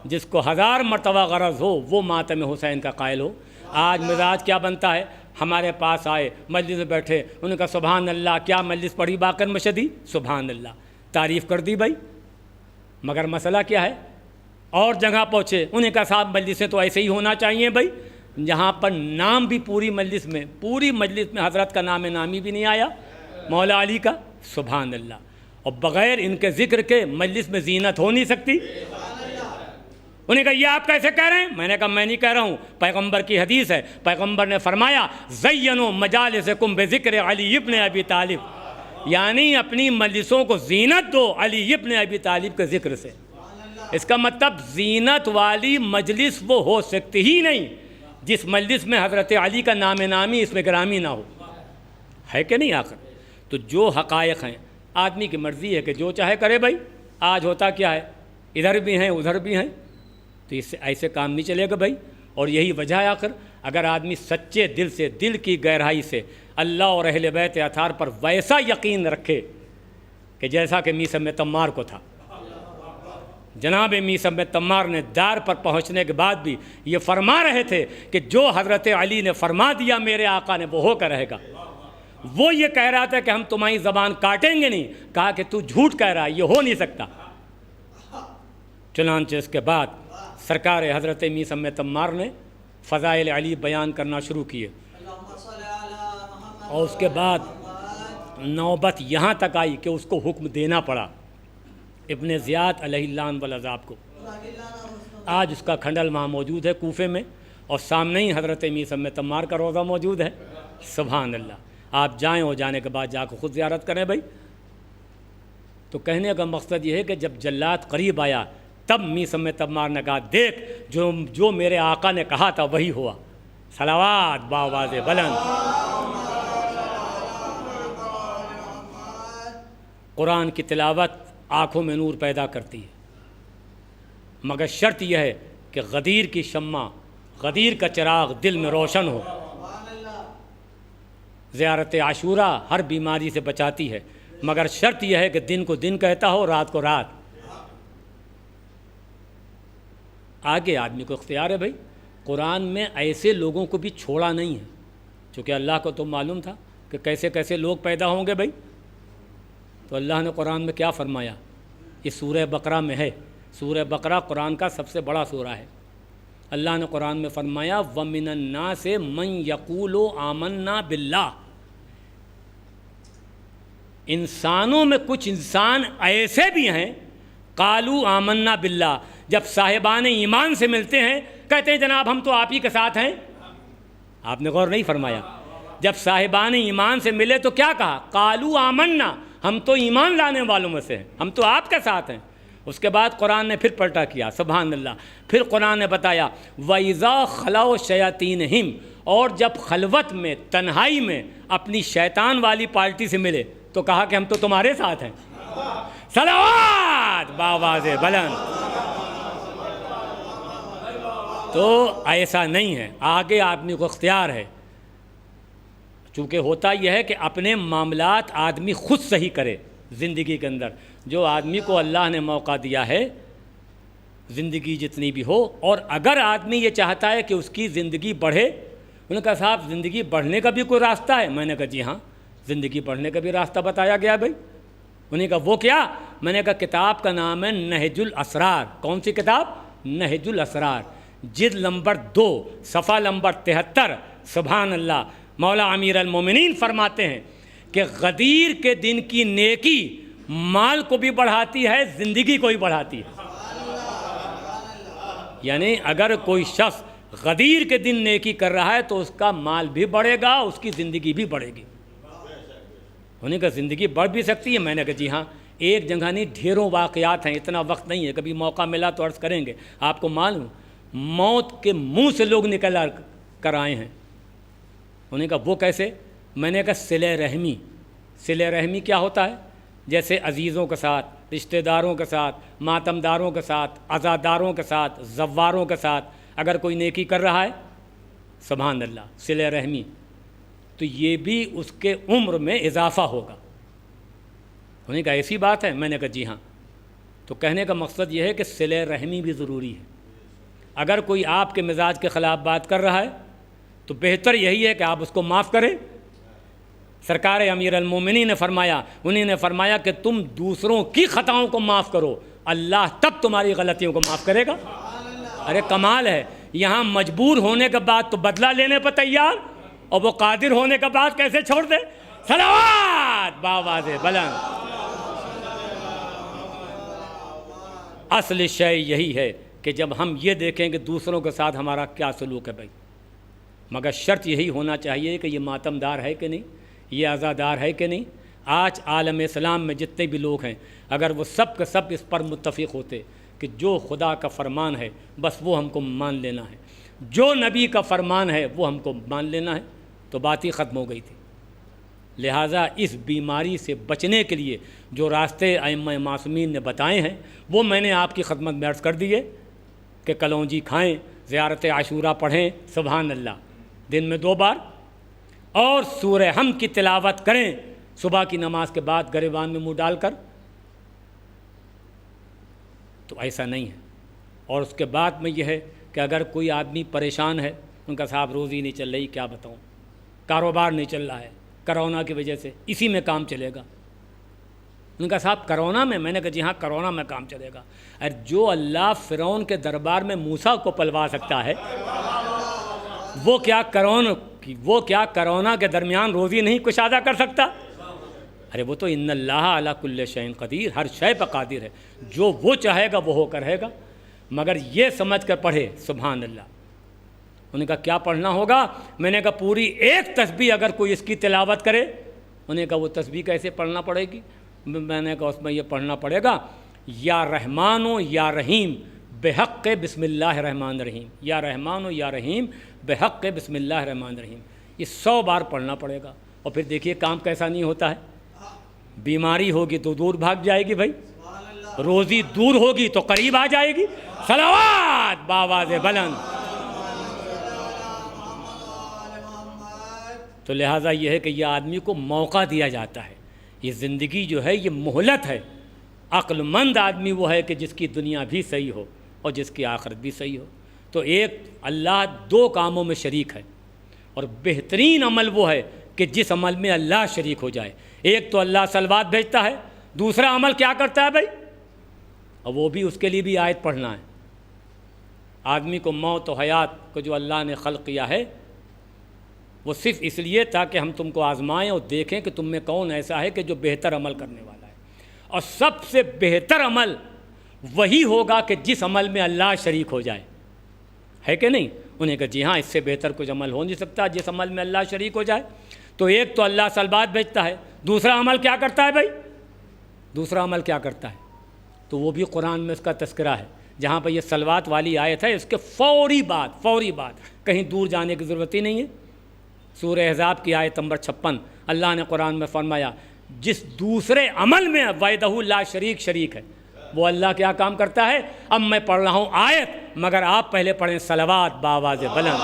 جس کو 1000 مرتبہ غرض ہو وہ ماتم حسین کا قائل ہو۔ آج مزاج کیا بنتا ہے؟ ہمارے پاس آئے، مجلس میں بیٹھے، انہوں نے کہا سبحان اللہ، کیا مجلس پڑھی باقر مشدی؟ سبحان اللہ، تعریف کر دی بھائی، مگر مسئلہ کیا ہے؟ اور جگہ پہنچے، انہوں نے کہا صاحب مجلسیں تو ایسے ہی ہونا چاہیے بھائی، جہاں پر نام بھی پوری مجلس میں حضرت کا نام نامی بھی نہیں آیا، مولا علی کا، سبحان اللہ، اور بغیر ان کے ذکر کے مجلس میں زینت ہو نہیں سکتی۔ انہوں نے کہا یہ آپ کیسے کہہ رہے ہیں؟ میں نے کہا میں نہیں کہہ رہا ہوں، پیغمبر کی حدیث ہے، پیغمبر نے فرمایا زینوا مجالسکم بذکر علی ابن ابی طالب، یعنی اپنی مجلسوں کو زینت دو علی ابن ابی طالب کے ذکر سے۔ اس کا مطلب زینت والی مجلس وہ ہو سکتی ہی نہیں جس مجلس میں حضرت علی کا نام نامی اس میں گرامی نہ ہو، ہے کہ نہیں؟ آخر تو جو حقائق ہیں، آدمی کی مرضی ہے کہ جو چاہے کرے بھائی۔ آج ہوتا کیا ہے، ادھر بھی ہیں ادھر بھی ہیں، تو اس سے ایسے کام نہیں چلے گا بھائی۔ اور یہی وجہ ہے آخر اگر آدمی سچے دل سے، دل کی گہرائی سے اللہ اور اہل بیت اطہار پر ویسا یقین رکھے کہ جیسا کہ میثم تمار کو تھا، جناب میثم تمار نے دار پر پہنچنے کے بعد بھی یہ فرما رہے تھے کہ جو حضرت علی نے فرما دیا میرے آقا نے وہ ہو کر رہے گا۔ وہ یہ کہہ رہا تھا کہ ہم تمہاری زبان کاٹیں گے نہیں، کہا کہ تو جھوٹ کہہ رہا ہے، یہ ہو نہیں سکتا۔ چنانچہ اس کے بعد سرکار حضرت میثم تمار نے فضائل علی بیان کرنا شروع کیے، اور اس کے بعد نوبت یہاں تک آئی کہ اس کو حکم دینا پڑا ابن زیاد علیہ اللعن والعذاب کو۔ آج اس کا کھنڈل وہاں موجود ہے کوفے میں، اور سامنے ہی حضرت میثم تمار کا روضہ موجود ہے۔ سبحان اللہ، آپ جائیں اور جانے کے بعد جا کے خود زیارت کریں بھائی۔ تو کہنے کا مقصد یہ ہے کہ جب جلات قریب آیا تب میثم تمار نے کہا دیکھ جو میرے آقا نے کہا تھا وہی ہوا۔ صلوات بآواز بلند۔ قرآن کی تلاوت آنکھوں میں نور پیدا کرتی ہے، مگر شرط یہ ہے کہ غدیر کی شمع، غدیر کا چراغ دل میں روشن ہو۔ زیارت عاشورہ ہر بیماری سے بچاتی ہے، مگر شرط یہ ہے کہ دن کو دن کہتا ہو، رات کو رات۔ آگے آدمی کو اختیار ہے بھائی۔ قرآن میں ایسے لوگوں کو بھی چھوڑا نہیں ہے، چونکہ اللہ کو تو معلوم تھا کہ کیسے کیسے لوگ پیدا ہوں گے بھائی۔ تو اللہ نے قرآن میں کیا فرمایا؟ یہ سورہ بقرہ میں ہے۔ سورہ بقرہ قرآن کا سب سے بڑا سورہ ہے۔ اللہ نے قرآن میں فرمایا وَمِنَ النَّاسِ مَن يَقُولُ آمَنَّا بِاللَّهِ، انسانوں میں کچھ انسان ایسے بھی ہیں قالوا آمنا باللہ، جب صاحبان ایمان سے ملتے ہیں کہتے ہیں جناب ہم تو آپ ہی کے ساتھ ہیں۔ آپ نے غور نہیں فرمایا؟ جب صاحبان ایمان سے ملے تو کیا کہا؟ قالوا آمنا، ہم تو ایمان لانے والوں میں سے ہیں، ہم تو آپ کے ساتھ ہیں۔ اس کے بعد قرآن نے پھر پلٹا کیا، سبحان اللہ۔ پھر قرآن نے بتایا وَإِذَا خَلَوْا شَيَاطِينِهِمْ، اور جب خلوت میں، تنہائی میں اپنی شیطان والی پارٹی سے ملے تو کہا کہ ہم تو تمہارے ساتھ ہیں۔ صلوات بآواز بلند۔ تو ایسا نہیں ہے، آگے آدمی کو اختیار ہے۔ چونکہ ہوتا یہ ہے کہ اپنے معاملات آدمی خود صحیح کرے زندگی کے اندر۔ جو آدمی کو اللہ نے موقع دیا ہے، زندگی جتنی بھی ہو، اور اگر آدمی یہ چاہتا ہے کہ اس کی زندگی بڑھے، انہوں نے کہا صاحب زندگی بڑھنے کا بھی کوئی راستہ ہے؟ میں نے کہا جی ہاں، زندگی بڑھنے کا بھی راستہ بتایا گیا بھائی۔ انہوں نے کہا وہ کیا؟ میں نے کہا کتاب کا نام ہے نہج الاسرار۔ کون سی کتاب؟ نہج الاسرار، جلد نمبر 2، صفحہ نمبر 73۔ سبحان اللہ۔ مولا امیر المومنین فرماتے ہیں کہ غدیر کے دن کی نیکی مال کو بھی بڑھاتی ہے، زندگی کو بھی بڑھاتی ہے۔ یعنی اگر کوئی شخص غدیر کے دن نیکی کر رہا ہے تو اس کا مال بھی بڑھے گا، اس کی زندگی بھی بڑھے گی۔ انہیں کہا زندگی بڑھ بھی سکتی ہے؟ میں نے کہا جی ہاں، ایک جگہ نہیں، ڈھیروں واقعات ہیں، اتنا وقت نہیں ہے، کبھی موقع ملا تو عرض کریں گے۔ آپ کو معلوم موت کے منہ سے لوگ نکل کر آئے ہیں۔ انہوں نے کہا وہ کیسے؟ میں نے کہا صلہ رحمی۔ صلہ رحمی کیا ہوتا ہے؟ جیسے عزیزوں کے ساتھ رشتہ داروں کے ساتھ، ماتمداروں کے ساتھ، عزاداروں کے ساتھ، زواروں کے ساتھ اگر کوئی نیکی کر رہا ہے، سبحان اللہ، صلہ رحمی، تو یہ بھی اس کے عمر میں اضافہ ہوگا۔ انہوں نے کہا ایسی بات ہے؟ میں نے کہا جی ہاں۔ تو کہنے کا مقصد یہ ہے کہ صلہ رحمی بھی ضروری ہے۔ اگر کوئی آپ کے مزاج کے خلاف بات کر رہا ہے تو بہتر یہی ہے کہ آپ اس کو معاف کریں۔ سرکار امیر المومنین نے فرمایا، انہیں نے فرمایا کہ تم دوسروں کی خطاؤں کو معاف کرو، اللہ تب تمہاری غلطیوں کو معاف کرے گا۔ ارے کمال ہے، یہاں مجبور ہونے کے بعد تو بدلہ لینے پر تیار، اور وہ قادر ہونے کے بعد کیسے چھوڑ دے؟ صلوات باواز بلند۔ اصل شے یہی ہے کہ جب ہم یہ دیکھیں کہ دوسروں کے ساتھ ہمارا کیا سلوک ہے بھائی، مگر شرط یہی ہونا چاہیے کہ یہ ماتمدار ہے کہ نہیں، یہ عزادار ہے کہ نہیں۔ آج عالم اسلام میں جتنے بھی لوگ ہیں، اگر وہ سب کے سب اس پر متفق ہوتے کہ جو خدا کا فرمان ہے بس وہ ہم کو مان لینا ہے، جو نبی کا فرمان ہے وہ ہم کو مان لینا ہے، تو بات ہی ختم ہو گئی تھی۔ لہٰذا اس بیماری سے بچنے کے لیے جو راستے ائمہ معصومین نے بتائے ہیں وہ میں نے آپ کی خدمت میں عرض کر دیے کہ کلونجی کھائیں، زیارت عاشورہ پڑھیں، سبحان اللہ، دن میں 2 بار، اور سورہ حمد کی تلاوت کریں صبح کی نماز کے بعد گریبان میں منہ ڈال کر۔ تو ایسا نہیں ہے۔ اور اس کے بعد میں یہ ہے کہ اگر کوئی آدمی پریشان ہے، ان کا صاحب روزی نہیں چل رہی، کیا بتاؤں، کاروبار نہیں چل رہا ہے کرونا کی وجہ سے، اسی میں کام چلے گا۔ ان کا صاحب کرونا میں نے کہا جی ہاں کرونا میں کام چلے گا۔ اور جو اللہ فرعون کے دربار میں موسیٰ کو پلوا سکتا ہے، وہ کیا کرونا کے درمیان روزی نہیں کشادہ کر سکتا؟ ارے وہ تو ان اللہ علی کل شیء قدیر، ہر شے پہ قادر ہے، جو وہ چاہے گا وہ ہو کر رہے گا، مگر یہ سمجھ کر پڑھے، سبحان اللہ۔ انہوں نے کہا کیا پڑھنا ہوگا؟ میں نے کہا پوری ایک تسبیح اگر کوئی اس کی تلاوت کرے۔ انہوں نے کہا وہ تسبیح کیسے پڑھنا پڑے گی؟ میں نے کہا اس میں یہ پڑھنا پڑے گا، یا رحمان و یا رحیم بحق بسم اللہ الرحمن الرحیم، یا رحمان و یا رحیم بحق بسم اللہ الرحمن الرحیم، یہ 100 بار پڑھنا پڑے گا۔ اور پھر دیکھیے کام کیسا نہیں ہوتا ہے، بیماری ہوگی تو دور بھاگ جائے گی بھائی، روزی دور ہوگی تو قریب آ جائے گی۔ صلوات باواز بلند۔ تو لہٰذا یہ ہے کہ یہ آدمی کو موقع دیا جاتا ہے، یہ زندگی جو ہے یہ مہلت ہے۔ عقل مند آدمی وہ ہے کہ جس کی دنیا بھی صحیح ہو اور جس کی آخرت بھی صحیح ہو۔ تو ایک اللہ 2 کاموں میں شریک ہے، اور بہترین عمل وہ ہے کہ جس عمل میں اللہ شریک ہو جائے۔ ایک تو اللہ صلوات بھیجتا ہے، دوسرا عمل کیا کرتا ہے بھائی؟ اور وہ بھی اس کے لیے بھی آیت پڑھنا ہے۔ آدمی کو موت و حیات کو جو اللہ نے خلق کیا ہے وہ صرف اس لیے تاکہ ہم تم کو آزمائیں اور دیکھیں کہ تم میں کون ایسا ہے کہ جو بہتر عمل کرنے والا ہے، اور سب سے بہتر عمل وہی ہوگا کہ جس عمل میں اللہ شریک ہو جائے، ہے کہ نہیں؟ انہیں کہا جی ہاں اس سے بہتر کچھ عمل ہو نہیں سکتا جس عمل میں اللہ شریک ہو جائے۔ تو ایک تو اللہ صلوات بھیجتا ہے، دوسرا عمل کیا کرتا ہے بھائی؟ دوسرا عمل کیا کرتا ہے؟ تو وہ بھی قرآن میں اس کا تذکرہ ہے، جہاں پہ یہ صلوات والی آیت ہے، اس کے فوری بعد کہیں دور جانے کی ضرورت ہی نہیں ہے۔ سورہ احزاب کی آیت نمبر 56 اللہ نے قرآن میں فرمایا جس دوسرے عمل میں وحدہ لا شریک ہے، وہ اللہ کیا کام کرتا ہے؟ اب میں پڑھ رہا ہوں آیت، مگر آپ پہلے پڑھیں صلوات باواز بلند۔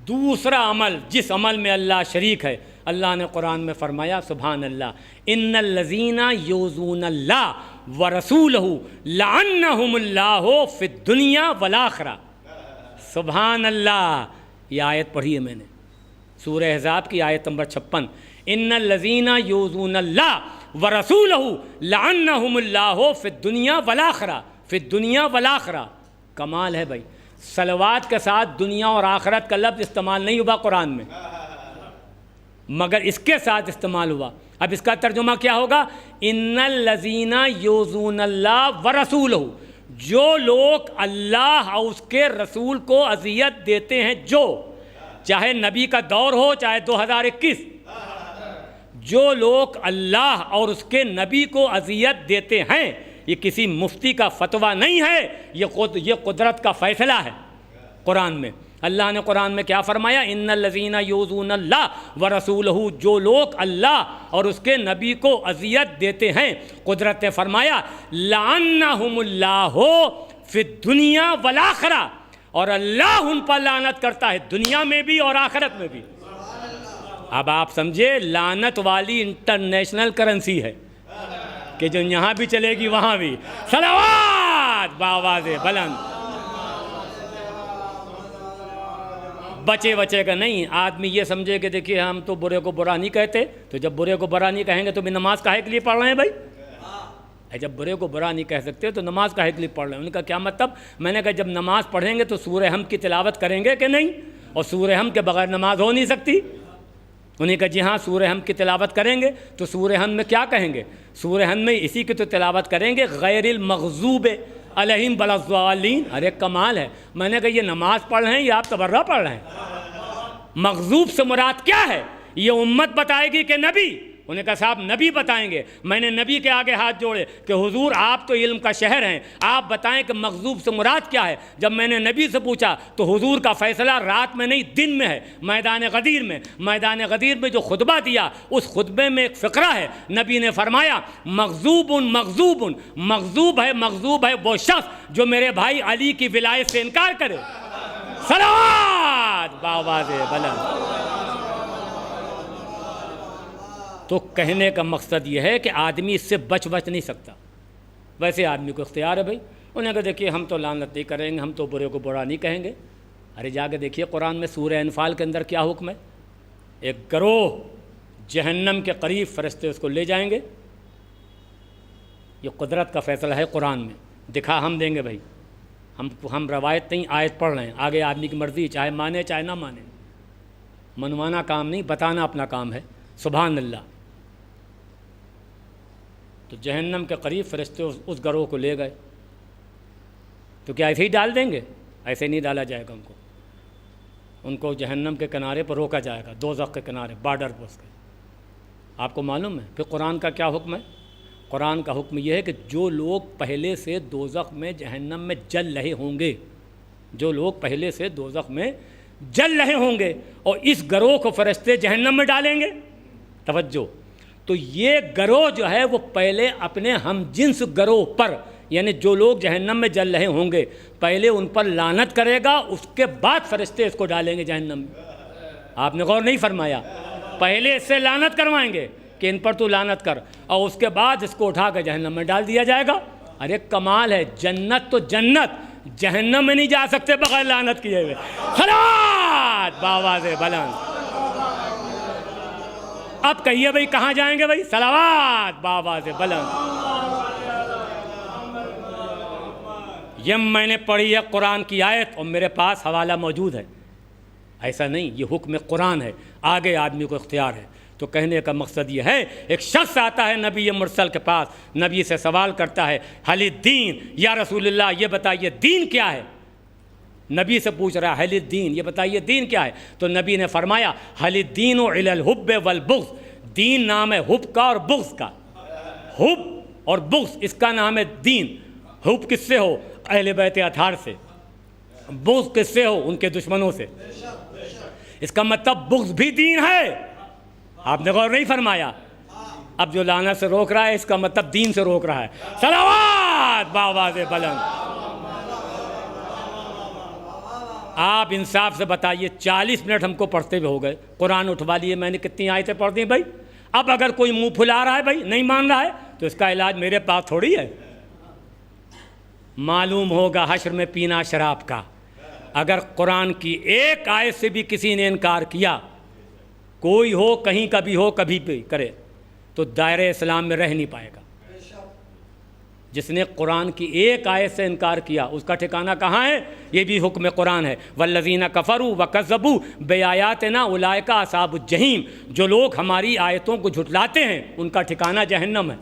دوسرا عمل جس عمل میں اللہ شریک ہے، اللہ نے قرآن میں فرمایا سبحان اللہ، ان الذین یؤذون اللہ ورسولہ لعنہم اللہ فی الدنیا والآخرہ۔ سبحان اللہ، یہ آیت پڑھی ہے میں نے، سورہ احزاب کی آیت نمبر 56، ان الذین یؤذون اللہ ورسولہ لعنہم اللہ فی الدنیا والآخرہ، فی الدنیا والآخرہ۔ کمال ہے بھائی، صلوات کے ساتھ دنیا اور آخرت کا لفظ استعمال نہیں ہوا قرآن میں، مگر اس کے ساتھ استعمال ہوا۔ اب اس کا ترجمہ کیا ہوگا؟ ان الذین یؤذون اللہ ورسولہ، جو لوگ اللہ اور اس کے رسول کو اذیت دیتے ہیں، جو چاہے نبی کا دور ہو چاہے 2021، جو لوگ اللہ اور اس کے نبی کو اذیت دیتے ہیں، یہ کسی مفتی کا فتویٰ نہیں ہے، یہ قدرت کا فیصلہ ہے قرآن میں۔ اللہ نے قرآن میں کیا فرمایا؟ ان الذین یؤذون اللہ ورسولہ، جو لوگ اللہ اور اس کے نبی کو اذیت دیتے ہیں، قدرت نے فرمایا لعنہم اللہ فی الدنیا والآخرہ، اور اللہ ان پر لعنت کرتا ہے دنیا میں بھی اور آخرت میں بھی۔ اب آپ سمجھے لعنت والی انٹرنیشنل کرنسی ہے کہ جو یہاں بھی چلے گی وہاں بھی۔ صلوات بآواز بلند۔ بچے بچے کا نہیں، آدمی یہ سمجھے کہ دیکھیے ہم تو برے کو برا نہیں کہتے، تو جب برے کو برا نہیں کہیں گے تو بھی نماز کاہے کے لیے پڑھ رہے ہیں بھائی؟ جب برے کو برا نہیں کہہ سکتے تو نماز کاہے کے لیے پڑھ رہے ہیں؟ ان کا کیا مطلب؟ میں نے کہا جب نماز پڑھیں گے تو سورہ حمد کی تلاوت کریں گے کہ نہیں؟ اور سورہ حمد کے بغیر نماز ہو نہیں سکتی۔ انہیں کہا جی ہاں سورہ حمد کی تلاوت کریں گے، تو سورہ حمد میں کیا کہیں گے؟ سورہ حمد میں اسی کی تو تلاوت کریں گے، غیر المغضوب علیہم ولا الضالین۔ ارے کمال ہے، میں نے کہا یہ نماز پڑھ رہے ہیں یا آپ تبرہ پڑھ رہے ہیں؟ مغضوب سے مراد کیا ہے؟ یہ امت بتائے گی کہ نبی؟ انہیں کہا صاحب نبی بتائیں گے۔ میں نے نبی کے آگے ہاتھ جوڑے کہ حضور آپ تو علم کا شہر ہیں، آپ بتائیں کہ مغضوب سے مراد کیا ہے۔ جب میں نے نبی سے پوچھا تو حضور کا فیصلہ رات میں نہیں دن میں ہے، میدان غدیر میں۔ میدان غدیر میں جو خطبہ دیا اس خطبے میں ایک فقرہ ہے، نبی نے فرمایا مغضوب مغضوب، مغضوب ہے وہ شخص جو میرے بھائی علی کی ولایت سے انکار کرے۔ صلوات بآواز بلند۔ تو کہنے کا مقصد یہ ہے کہ آدمی اس سے بچ نہیں سکتا۔ ویسے آدمی کو اختیار ہے بھائی، انہیں کہا دیکھیے ہم تو لعنت نہیں کریں گے، ہم تو برے کو برا نہیں کہیں گے۔ ارے جا کے دیکھیے قرآن میں سورہ انفال کے اندر کیا حکم ہے؟ ایک گروہ جہنم کے قریب فرشتے اس کو لے جائیں گے۔ یہ قدرت کا فیصلہ ہے قرآن میں، دکھا ہم دیں گے بھائی، ہم روایت نہیں آیت پڑھ رہے ہیں، آگے آدمی کی مرضی، چاہے مانے چاہے نہ مانے۔ منوانا کام نہیں، بتانا اپنا کام ہے۔ سبحان اللہ۔ تو جہنم کے قریب فرشتے اس گروہ کو لے گئے، تو کیا ایسے ہی ڈال دیں گے؟ ایسے نہیں ڈالا جائے گا ان کو جہنم کے کنارے پر روکا جائے گا، دوزخ کے کنارے، بارڈر پر اس کے۔ آپ کو معلوم ہے پھر قرآن کا کیا حکم ہے؟ قرآن کا حکم یہ ہے کہ جو لوگ پہلے سے دوزخ میں جہنم میں جل رہے ہوں گے، جو لوگ پہلے سے دوزخ میں جل رہے ہوں گے اور اس گروہ کو فرشتے جہنم میں ڈالیں گے، توجہ، تو یہ گروہ جو ہے وہ پہلے اپنے ہم جنس گروہ پر، یعنی جو لوگ جہنم میں جل رہے ہوں گے پہلے ان پر لعنت کرے گا، اس کے بعد فرشتے اس کو ڈالیں گے جہنم میں۔ آپ نے غور نہیں فرمایا؟ پہلے اس سے لعنت کروائیں گے کہ ان پر تو لعنت کر، اور اس کے بعد اس کو اٹھا کے جہنم میں ڈال دیا جائے گا۔ ارے کمال ہے، جنت تو جنت، جہنم میں نہیں جا سکتے بغیر لعنت کیے ہوئے۔ صلوات بآواز بلند۔ اب کہیے بھائی کہاں جائیں گے بھائی؟ صلوات بآواز بلند۔ یہ میں نے پڑھی ہے قرآن کی آیت اور میرے پاس حوالہ موجود ہے، ایسا نہیں، یہ حکم قرآن ہے، آگے آدمی کو اختیار ہے۔ تو کہنے کا مقصد یہ ہے، ایک شخص آتا ہے نبی مرسل کے پاس، نبی سے سوال کرتا ہے حل الدین، یا رسول اللہ یہ بتائیے دین کیا ہے؟ نبی سے پوچھ رہا ہے حل الدین، یہ بتائیے دین کیا ہے؟ تو نبی نے فرمایا حل الدین علی الحب والبغض، دین نام ہے حب کا اور بغض کا۔ حب اور بغض اس کا نام ہے دین۔ حب کس سے ہو؟ اہل بیت اطہار سے۔ بغض کس سے ہو؟ ان کے دشمنوں سے۔ اس کا مطلب بغض بھی دین ہے۔ آپ نے غور نہیں فرمایا؟ اب جو لعنت سے روک رہا ہے اس کا مطلب دین سے روک رہا ہے۔ صلوات بآواز بلند۔ آپ انصاف سے بتائیے 40 منٹ ہم کو پڑھتے ہوئے ہو گئے، قرآن اٹھوا لیے، میں نے کتنی آیتیں پڑھ دی بھائی؟ اب اگر کوئی منہ پھلا رہا ہے بھائی، نہیں مان رہا ہے، تو اس کا علاج میرے پاس تھوڑی ہے۔ معلوم ہوگا حشر میں پینا شراب کا۔ اگر قرآن کی ایک آیت سے بھی کسی نے انکار کیا، کوئی ہو کہیں کبھی ہو کبھی بھی کرے، تو دائرہ اسلام میں رہ نہیں پائے گا۔ جس نے قرآن کی ایک آیت سے انکار کیا اس کا ٹھکانہ کہاں ہے؟ یہ بھی حکم قرآن ہے، والذین کفروا وکذبوا بآیاتنا اولئک اصحاب الجحیم، جو لوگ ہماری آیتوں کو جھٹلاتے ہیں ان کا ٹھکانہ جہنم ہے۔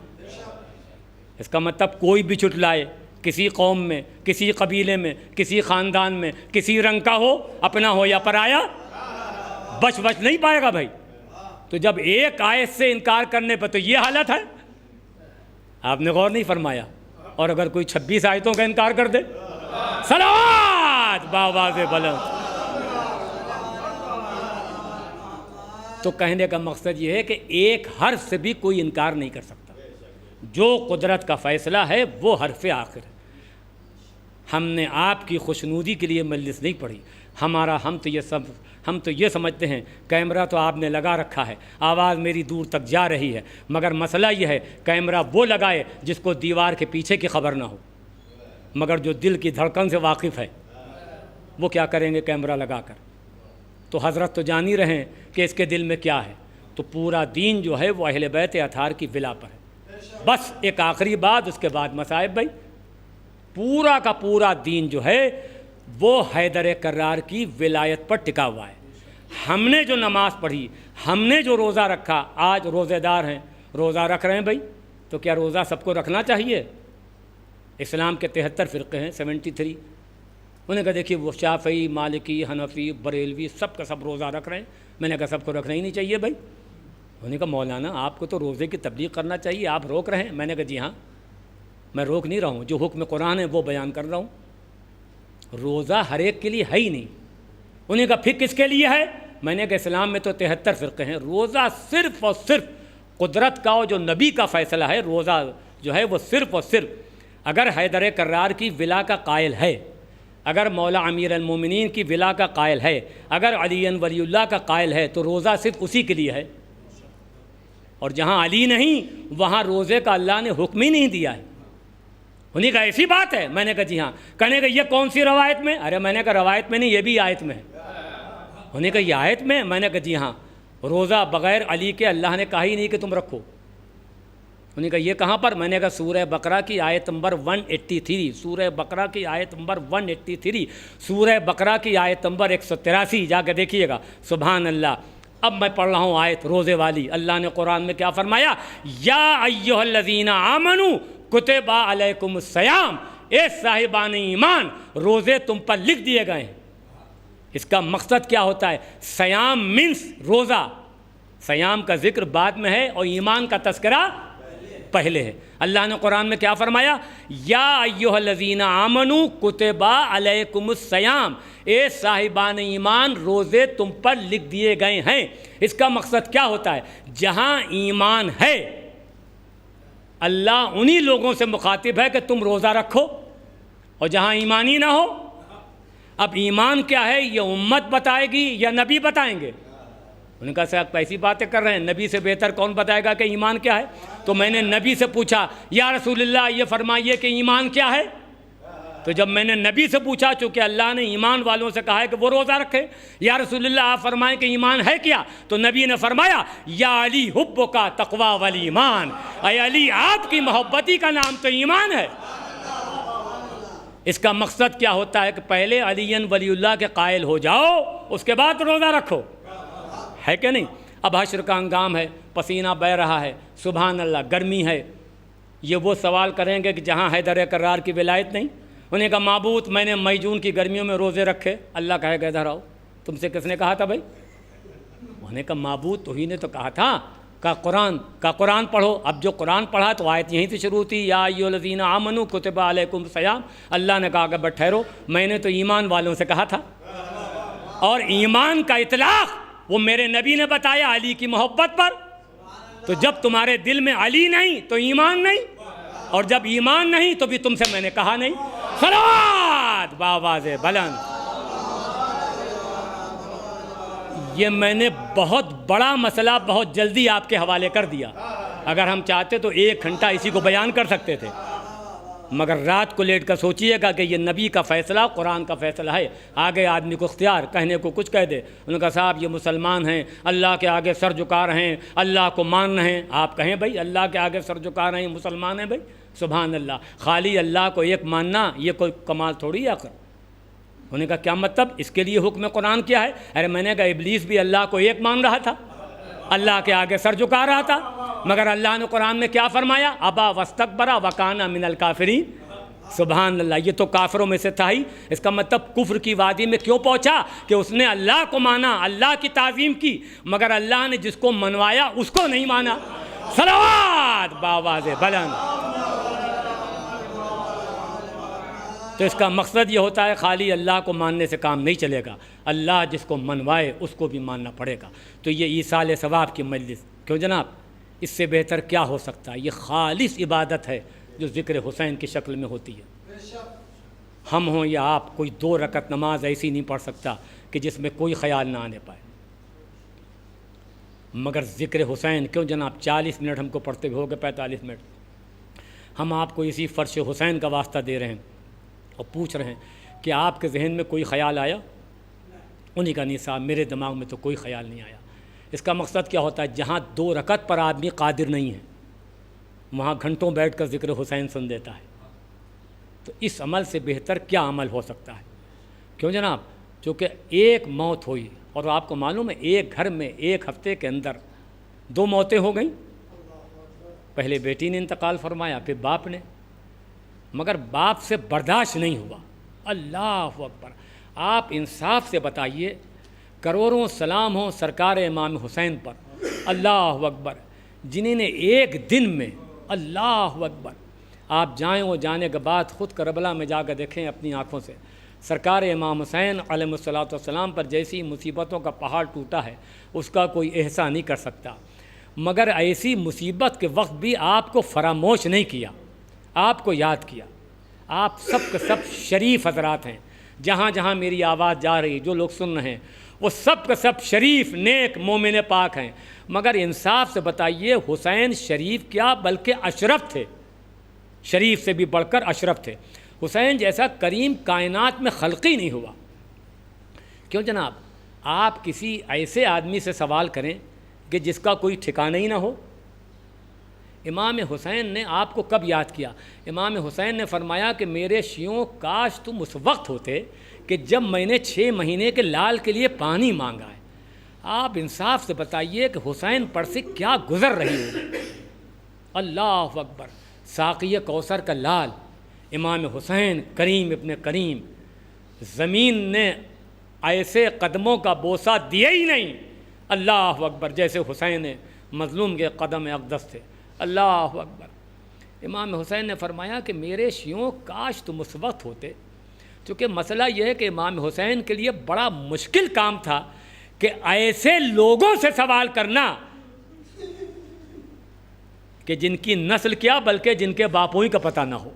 اس کا مطلب کوئی بھی جھٹلائے، کسی قوم میں، کسی قبیلے میں، کسی خاندان میں، کسی رنگ کا ہو، اپنا ہو یا پرایا، بچ نہیں پائے گا بھائی۔ تو جب ایک آیت سے انکار کرنے پر تو یہ حالت ہے، آپ نے غور نہیں فرمایا؟ اور اگر کوئی 26 آیتوں کا انکار کر دے، صلوات بآواز بلند۔ تو کہنے کا مقصد یہ ہے کہ ایک حرف سے بھی کوئی انکار نہیں کر سکتا، جو قدرت کا فیصلہ ہے وہ حرف آخر ہے۔ ہم نے آپ کی خوشنودی کے لیے مجلس نہیں پڑھی، ہم تو یہ سمجھتے ہیں کیمرہ تو آپ نے لگا رکھا ہے، آواز میری دور تک جا رہی ہے، مگر مسئلہ یہ ہے کیمرہ وہ لگائے جس کو دیوار کے پیچھے کی خبر نہ ہو، مگر جو دل کی دھڑکن سے واقف ہے وہ کیا کریں گے کیمرہ لگا کر؟ تو حضرت تو جان ہی رہے ہیں کہ اس کے دل میں کیا ہے۔ تو پورا دین جو ہے وہ اہل بیت اطہار کی ولا پر ہے۔ بس ایک آخری بات، اس کے بعد مصائب بھائی، پورا کا پورا دین جو ہے وہ حیدر کرار کی ولایت پر ٹکا ہوا ہے۔ ہم نے جو نماز پڑھی، ہم نے جو روزہ رکھا، آج روزے دار ہیں، روزہ رکھ رہے ہیں بھائی، تو کیا روزہ سب کو رکھنا چاہیے؟ اسلام کے 73 فرقے ہیں، 73۔ انہوں نے کہا دیکھیے وہ شافعی، مالکی، حنفی، بریلوی سب کا سب روزہ رکھ رہے ہیں۔ میں نے کہا سب کو رکھنا ہی نہیں چاہیے بھائی۔ انہوں نے کہا مولانا آپ کو تو روزے کی تبلیغ کرنا چاہیے، آپ روک رہے ہیں۔ میں نے کہا جی ہاں، میں روک نہیں رہا ہوں، جو حکم قرآن ہے وہ بیان کر رہا ہوں۔ روزہ ہر ایک کے لیے ہے ہی نہیں۔ انہوں نے کہا پھر کس کے لیے ہے؟ میں نے کہا اسلام میں تو 73 فرقے ہیں، روزہ صرف اور صرف قدرت کا اور جو نبی کا فیصلہ ہے، روزہ جو ہے وہ صرف اور صرف اگر حیدر کرار کی ولا کا قائل ہے، اگر مولا امیر المومنین کی ولا کا قائل ہے، اگر علی ولی اللہ کا قائل ہے، تو روزہ صرف اسی کے لیے ہے۔ اور جہاں علی نہیں وہاں روزے کا اللہ نے حکم ہی نہیں دیا ہے۔ انہیں کہا ایسی بات ہے؟ میں نے کہا جی ہاں۔ کہنے کہ یہ کون سی روایت میں؟ ارے میں نے کہا روایت میں نہیں، یہ بھی آیت میں ہے۔ انہوں نے کہا یہ آیت میں؟ میں نے کہا جی ہاں، روزہ بغیر علی کے اللہ نے کہا ہی نہیں کہ تم رکھو۔ انہوں نے کہا یہ کہاں پر؟ میں نے کہا سورہ بقرہ کی آیت نمبر 183، سورہ بقرہ کی آیت نمبر 183، سورہ بقرہ کی آیت نمبر 183، جا کے دیکھیے گا۔ سبحان اللہ۔ اب میں پڑھ رہا ہوں آیت روزے والی۔ اللہ نے قرآن میں کیا فرمایا؟ یا ایھا الذین آمنوا کتب علیکم الصیام، اے صاحبان ایمان روزے تم پر لکھ دیے گئے ہیں۔ اس کا مقصد کیا ہوتا ہے؟ صیام مینس روزہ، صیام کا ذکر بعد میں ہے اور ایمان کا تذکرہ پہلے ہے۔ اللہ نے قرآن میں کیا فرمایا؟ یا ایھا الذین آمنوا کتب علیکم الصیام، اے صاحبان ایمان روزے تم پر لکھ دیے گئے ہیں۔ اس کا مقصد کیا ہوتا ہے؟ جہاں ایمان ہے اللہ انہی لوگوں سے مخاطب ہے کہ تم روزہ رکھو، اور جہاں ایمان ہی نہ ہو، اب ایمان کیا ہے یہ امت بتائے گی یا نبی بتائیں گے؟ ان کا صاحب ایسی باتیں کر رہے ہیں، نبی سے بہتر کون بتائے گا کہ ایمان کیا ہے؟ تو میں نے نبی سے پوچھا یا رسول اللہ یہ فرمائیے کہ ایمان کیا ہے؟ تو جب میں نے نبی سے پوچھا، چونکہ اللہ نے ایمان والوں سے کہا ہے کہ وہ روزہ رکھے، یا رسول اللہ آپ فرمائیں کہ ایمان ہے کیا؟ تو نبی نے فرمایا یا علی حبک تقوی والایمان، اے علی آپ کی محبتی کا نام تو ایمان ہے۔ اس کا مقصد کیا ہوتا ہے کہ پہلے علی ولی اللہ کے قائل ہو جاؤ، اس کے بعد روزہ رکھو، ہے کہ نہیں؟ اب حشر کا ہنگام ہے، پسینہ بہہ رہا ہے، سبحان اللہ، گرمی ہے۔ یہ وہ سوال کریں گے کہ جہاں حیدر کرار کی ولایت نہیں؟ انہیں کہا معبود میں نے مئی جون کی گرمیوں میں روزے رکھے۔ اللہ کہے گا ادھر آؤ، تم سے کس نے کہا تھا بھائی؟ انہوں نے کہا معبود تو ہی نے تو کہا تھا کا قرآن پڑھو۔ اب جو قرآن پڑھا تو آیت یہیں سے شروع تھی، یا ایھا الذین آمنوا کتب علیکم الصیام۔ اللہ نے کہا کہ بس ٹھہرو، میں نے تو ایمان والوں سے کہا تھا، اور ایمان کا اطلاق وہ میرے نبی نے بتایا علی کی محبت پر۔ تو جب تمہارے دل میں علی نہیں تو ایمان نہیں، اور جب ایمان نہیں تو بھی تم سے میں نے کہا نہیں۔ صلوات بآواز بلند۔ یہ میں نے بہت بڑا مسئلہ بہت جلدی آپ کے حوالے کر دیا، اگر ہم چاہتے تو 1 گھنٹہ اسی کو بیان کر سکتے تھے، مگر رات کو لیٹ کر سوچئے گا کہ یہ نبی کا فیصلہ قرآن کا فیصلہ ہے، آگے آدمی کو اختیار کہنے کو کچھ کہہ دے۔ انہوں نے کہا صاحب یہ مسلمان ہیں، اللہ کے آگے سر جھکا رہے ہیں، اللہ کو مان رہے ہیں۔ آپ کہیں بھائی اللہ کے آگے سر جھکا رہے ہیں، مسلمان ہیں بھائی؟ سبحان اللہ، خالی اللہ کو ایک ماننا یہ کوئی کمال تھوڑی ہے آخر۔ انہوں نے کہا کیا مطلب؟ اس کے لیے حکم قرآن کیا ہے؟ ارے میں نے کہا ابلیس بھی اللہ کو ایک مان رہا تھا، اللہ کے آگے سر جھکا رہا تھا، مگر اللہ نے قرآن میں کیا فرمایا؟ ابا واستکبر وکان من الکافرین۔ سبحان اللہ، یہ تو کافروں میں سے تھا ہی۔ اس کا مطلب کفر کی وادی میں کیوں پہنچا؟ کہ اس نے اللہ کو مانا، اللہ کی تعظیم کی، مگر اللہ نے جس کو منوایا اس کو نہیں مانا۔ صلوات بآواز بلند۔ تو اس کا مقصد یہ ہوتا ہے خالی اللہ کو ماننے سے کام نہیں چلے گا، اللہ جس کو منوائے اس کو بھی ماننا پڑے گا۔ تو یہ ایصال ثواب کی مجلس، کیوں جناب، اس سے بہتر کیا ہو سکتا ہے؟ یہ خالص عبادت ہے جو ذکر حسین کی شکل میں ہوتی ہے۔ ہم ہوں یا آپ، کوئی 2 رکعت نماز ایسی نہیں پڑھ سکتا کہ جس میں کوئی خیال نہ آنے پائے، مگر ذکر حسین کیوں جناب 40 منٹ ہم کو پڑھتے ہوئے ہو گئے 45 منٹ، ہم آپ کو اسی فرش حسین کا واسطہ دے رہے ہیں اور پوچھ رہے ہیں کہ آپ کے ذہن میں کوئی خیال آیا؟ انہی کا نہیں صاحب، میرے دماغ میں تو کوئی خیال نہیں آیا۔ اس کا مقصد کیا ہوتا ہے؟ جہاں 2 رکعت پر آدمی قادر نہیں ہے وہاں گھنٹوں بیٹھ کر ذکر حسین سن دیتا ہے۔ تو اس عمل سے بہتر کیا عمل ہو سکتا ہے؟ کیوں جناب، چونکہ ایک موت ہوئی، اور آپ کو معلوم ہے ایک گھر میں ایک ہفتے کے اندر 2 موتیں ہو گئیں۔ پہلے بیٹی نے انتقال فرمایا، پھر باپ نے، مگر باپ سے برداشت نہیں ہوا۔ اللہ اکبر! آپ انصاف سے بتائیے، کروڑوں سلام ہوں سرکار امام حسین پر، اللہ اکبر، جنہیں نے ایک دن میں، اللہ اکبر، آپ جائیں اور جانے کے بعد خود کربلا میں جا کر دیکھیں اپنی آنکھوں سے، سرکار امام حسین علیہ الصلوۃ والسلام پر جیسی مصیبتوں کا پہاڑ ٹوٹا ہے اس کا کوئی احسان نہیں کر سکتا، مگر ایسی مصیبت کے وقت بھی آپ کو فراموش نہیں کیا، آپ کو یاد کیا۔ آپ سب کے سب شریف حضرات ہیں، جہاں جہاں میری آواز جا رہی، جو لوگ سن رہے ہیں وہ سب کے سب شریف نیک مومن پاک ہیں، مگر انصاف سے بتائیے حسین شریف کیا بلکہ اشرف تھے، شریف سے بھی بڑھ کر اشرف تھے۔ حسین جیسا کریم کائنات میں خلقی نہیں ہوا۔ کیوں جناب، آپ کسی ایسے آدمی سے سوال کریں کہ جس کا کوئی ٹھکانہ ہی نہ ہو۔ امام حسین نے آپ کو کب یاد کیا؟ امام حسین نے فرمایا کہ میرے شیعوں کاش تم اس وقت ہوتے کہ جب میں نے 6 مہینے کے لال کے لیے پانی مانگا ہے۔ آپ انصاف سے بتائیے کہ حسین پر سے کیا گزر رہی ہوگی۔ اللہ اکبر! ساقی کوثر کا لال امام حسین کریم ابن کریم، زمین نے ایسے قدموں کا بوسہ دیا ہی نہیں، اللہ اکبر، جیسے حسین مظلوم کے قدم اقدس تھے۔ اللہ اکبر! امام حسین نے فرمایا کہ میرے شیعوں کاش تم اس وقت ہوتے، چونکہ مسئلہ یہ ہے کہ امام حسین کے لیے بڑا مشکل کام تھا کہ ایسے لوگوں سے سوال کرنا کہ جن کی نسل کیا بلکہ جن کے باپوں ہی کا پتہ نہ ہو۔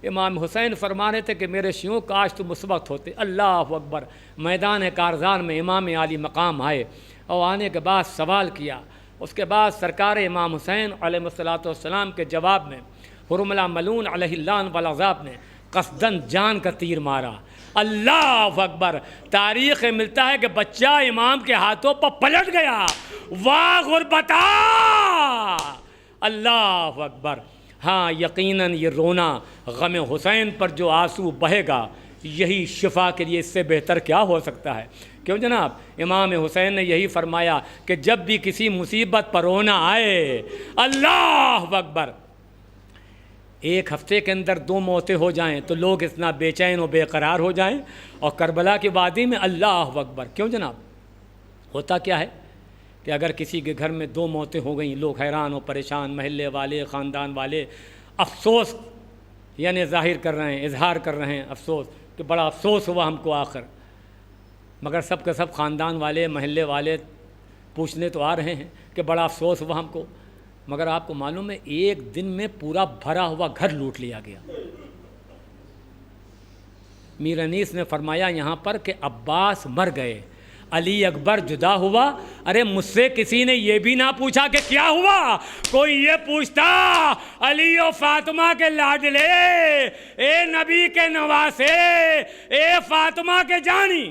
امام حسین فرما رہے تھے کہ میرے شیعوں کاش تم اس وقت ہوتے۔ اللہ اکبر! میدان کارزار میں امام عالی مقام آئے اور آنے کے بعد سوال کیا، اس کے بعد سرکار امام حسین علیہ الصلوۃ والسلام کے جواب میں حرملہ ملون علیہ اللعن والعذاب نے قصدن جان کا تیر مارا۔ اللہ اکبر! تاریخ میں ملتا ہے کہ بچہ امام کے ہاتھوں پر پلٹ گیا۔ واہ غربتا! اللہ اکبر! ہاں یقیناً یہ رونا غم حسین پر جو آنسو بہے گا، یہی شفا کے لیے اس سے بہتر کیا ہو سکتا ہے؟ کیوں جناب، امام حسین نے یہی فرمایا کہ جب بھی کسی مصیبت پر رونا آئے، اللہ اکبر، 1 ہفتے کے اندر 2 موتیں ہو جائیں تو لوگ اتنا بے چین و بے قرار ہو جائیں، اور کربلا کی وادی میں اللہ اکبر! کیوں جناب، ہوتا کیا ہے کہ اگر کسی کے گھر میں 2 موتیں ہو گئیں، لوگ حیران و پریشان، محلے والے، خاندان والے افسوس یعنی ظاہر کر رہے ہیں، اظہار کر رہے ہیں افسوس کہ بڑا افسوس ہوا ہم کو آخر، مگر سب کے سب خاندان والے، محلے والے پوچھنے تو آ رہے ہیں کہ بڑا افسوس ہوا ہم کو، مگر آپ کو معلوم ہے 1 دن میں پورا بھرا ہوا گھر لوٹ لیا گیا۔ میر انیس نے فرمایا یہاں پر کہ عباس مر گئے، علی اکبر جدا ہوا۔ ارے مجھ سے کسی نے یہ بھی نہ پوچھا کہ کیا ہوا، کوئی یہ پوچھتا علی و فاطمہ کے لاڈلے، اے نبی کے نواسے، اے فاطمہ کے جانی،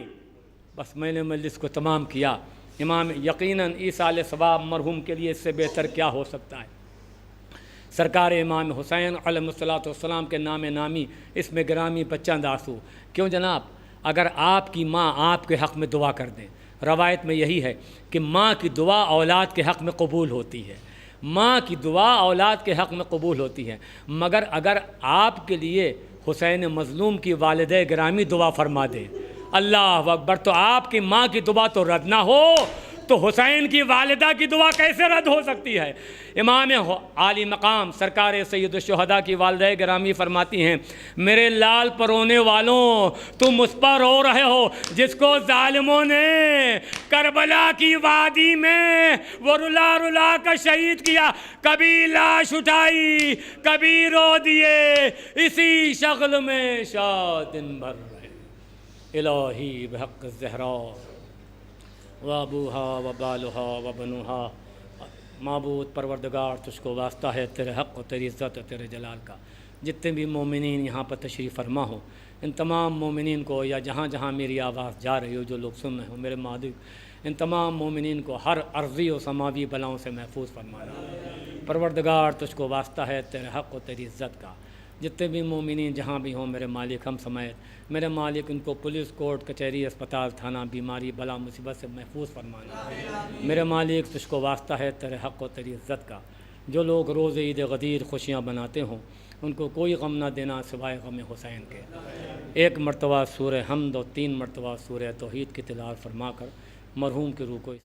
بس میں نے مجلس کو تمام کیا۔ امام یقیناً ایصال ثواب مرحوم کے لیے اس سے بہتر کیا ہو سکتا ہے؟ سرکار امام حسین علیہ الصلوۃ والسلام کے نام نامی اس میں گرامی بچہ داسو۔ کیوں جناب، اگر آپ کی ماں آپ کے حق میں دعا کر دیں، روایت میں یہی ہے کہ ماں کی دعا اولاد کے حق میں قبول ہوتی ہے، ماں کی دعا اولاد کے حق میں قبول ہوتی ہے، مگر اگر آپ کے لیے حسین مظلوم کی والدہ گرامی دعا فرما دیں، اللہ اکبر، تو آپ کی ماں کی دعا تو رد نہ ہو تو حسین کی والدہ کی دعا کیسے رد ہو سکتی ہے؟ امام عالی مقام سرکار سید الشہداء کی والدہ گرامی فرماتی ہیں میرے لال پر رونے والوں تم اس پر رو رہے ہو جس کو ظالموں نے کربلا کی وادی میں وہ رلا رلا کر شہید کیا، کبھی لاش اٹھائی کبھی رو دیے، اسی شغل میں شاد دن بھر رہے۔ الہی بحق الزہراء وابوہا وبالہا وبنوہا، معبود پروردگار تجھ کو واسطہ ہے تیرے حق و تیری عزت و تیرے جلال کا، جتنے بھی مومنین یہاں پر تشریف فرما ہو ان تمام مومنین کو، یا جہاں جہاں میری آواز جا رہی ہو جو لوگ سن رہے ہو میرے مالک ان تمام مومنین کو ہر عرضی و سماوی بلاؤں سے محفوظ فرمانا۔ پروردگار تجھ کو واسطہ ہے تیرے حق و تیری عزت کا، جتنے بھی مومنین جہاں بھی ہوں میرے مالک ہم سمیت میرے مالک ان کو پولیس کورٹ کچہری اسپتال تھانہ بیماری بلا مصیبت سے محفوظ فرمانا۔ میرے مالک تجھ کو واسطہ ہے تیرے حق و تیری عزت کا، جو لوگ روز عید غدیر خوشیاں مناتے ہوں ان کو کوئی غم نہ دینا سوائے غم حسین کے۔ ایک مرتبہ سورہ حمد اور 3 مرتبہ سورہ توحید کی تلاوت فرما کر مرحوم کی روح کو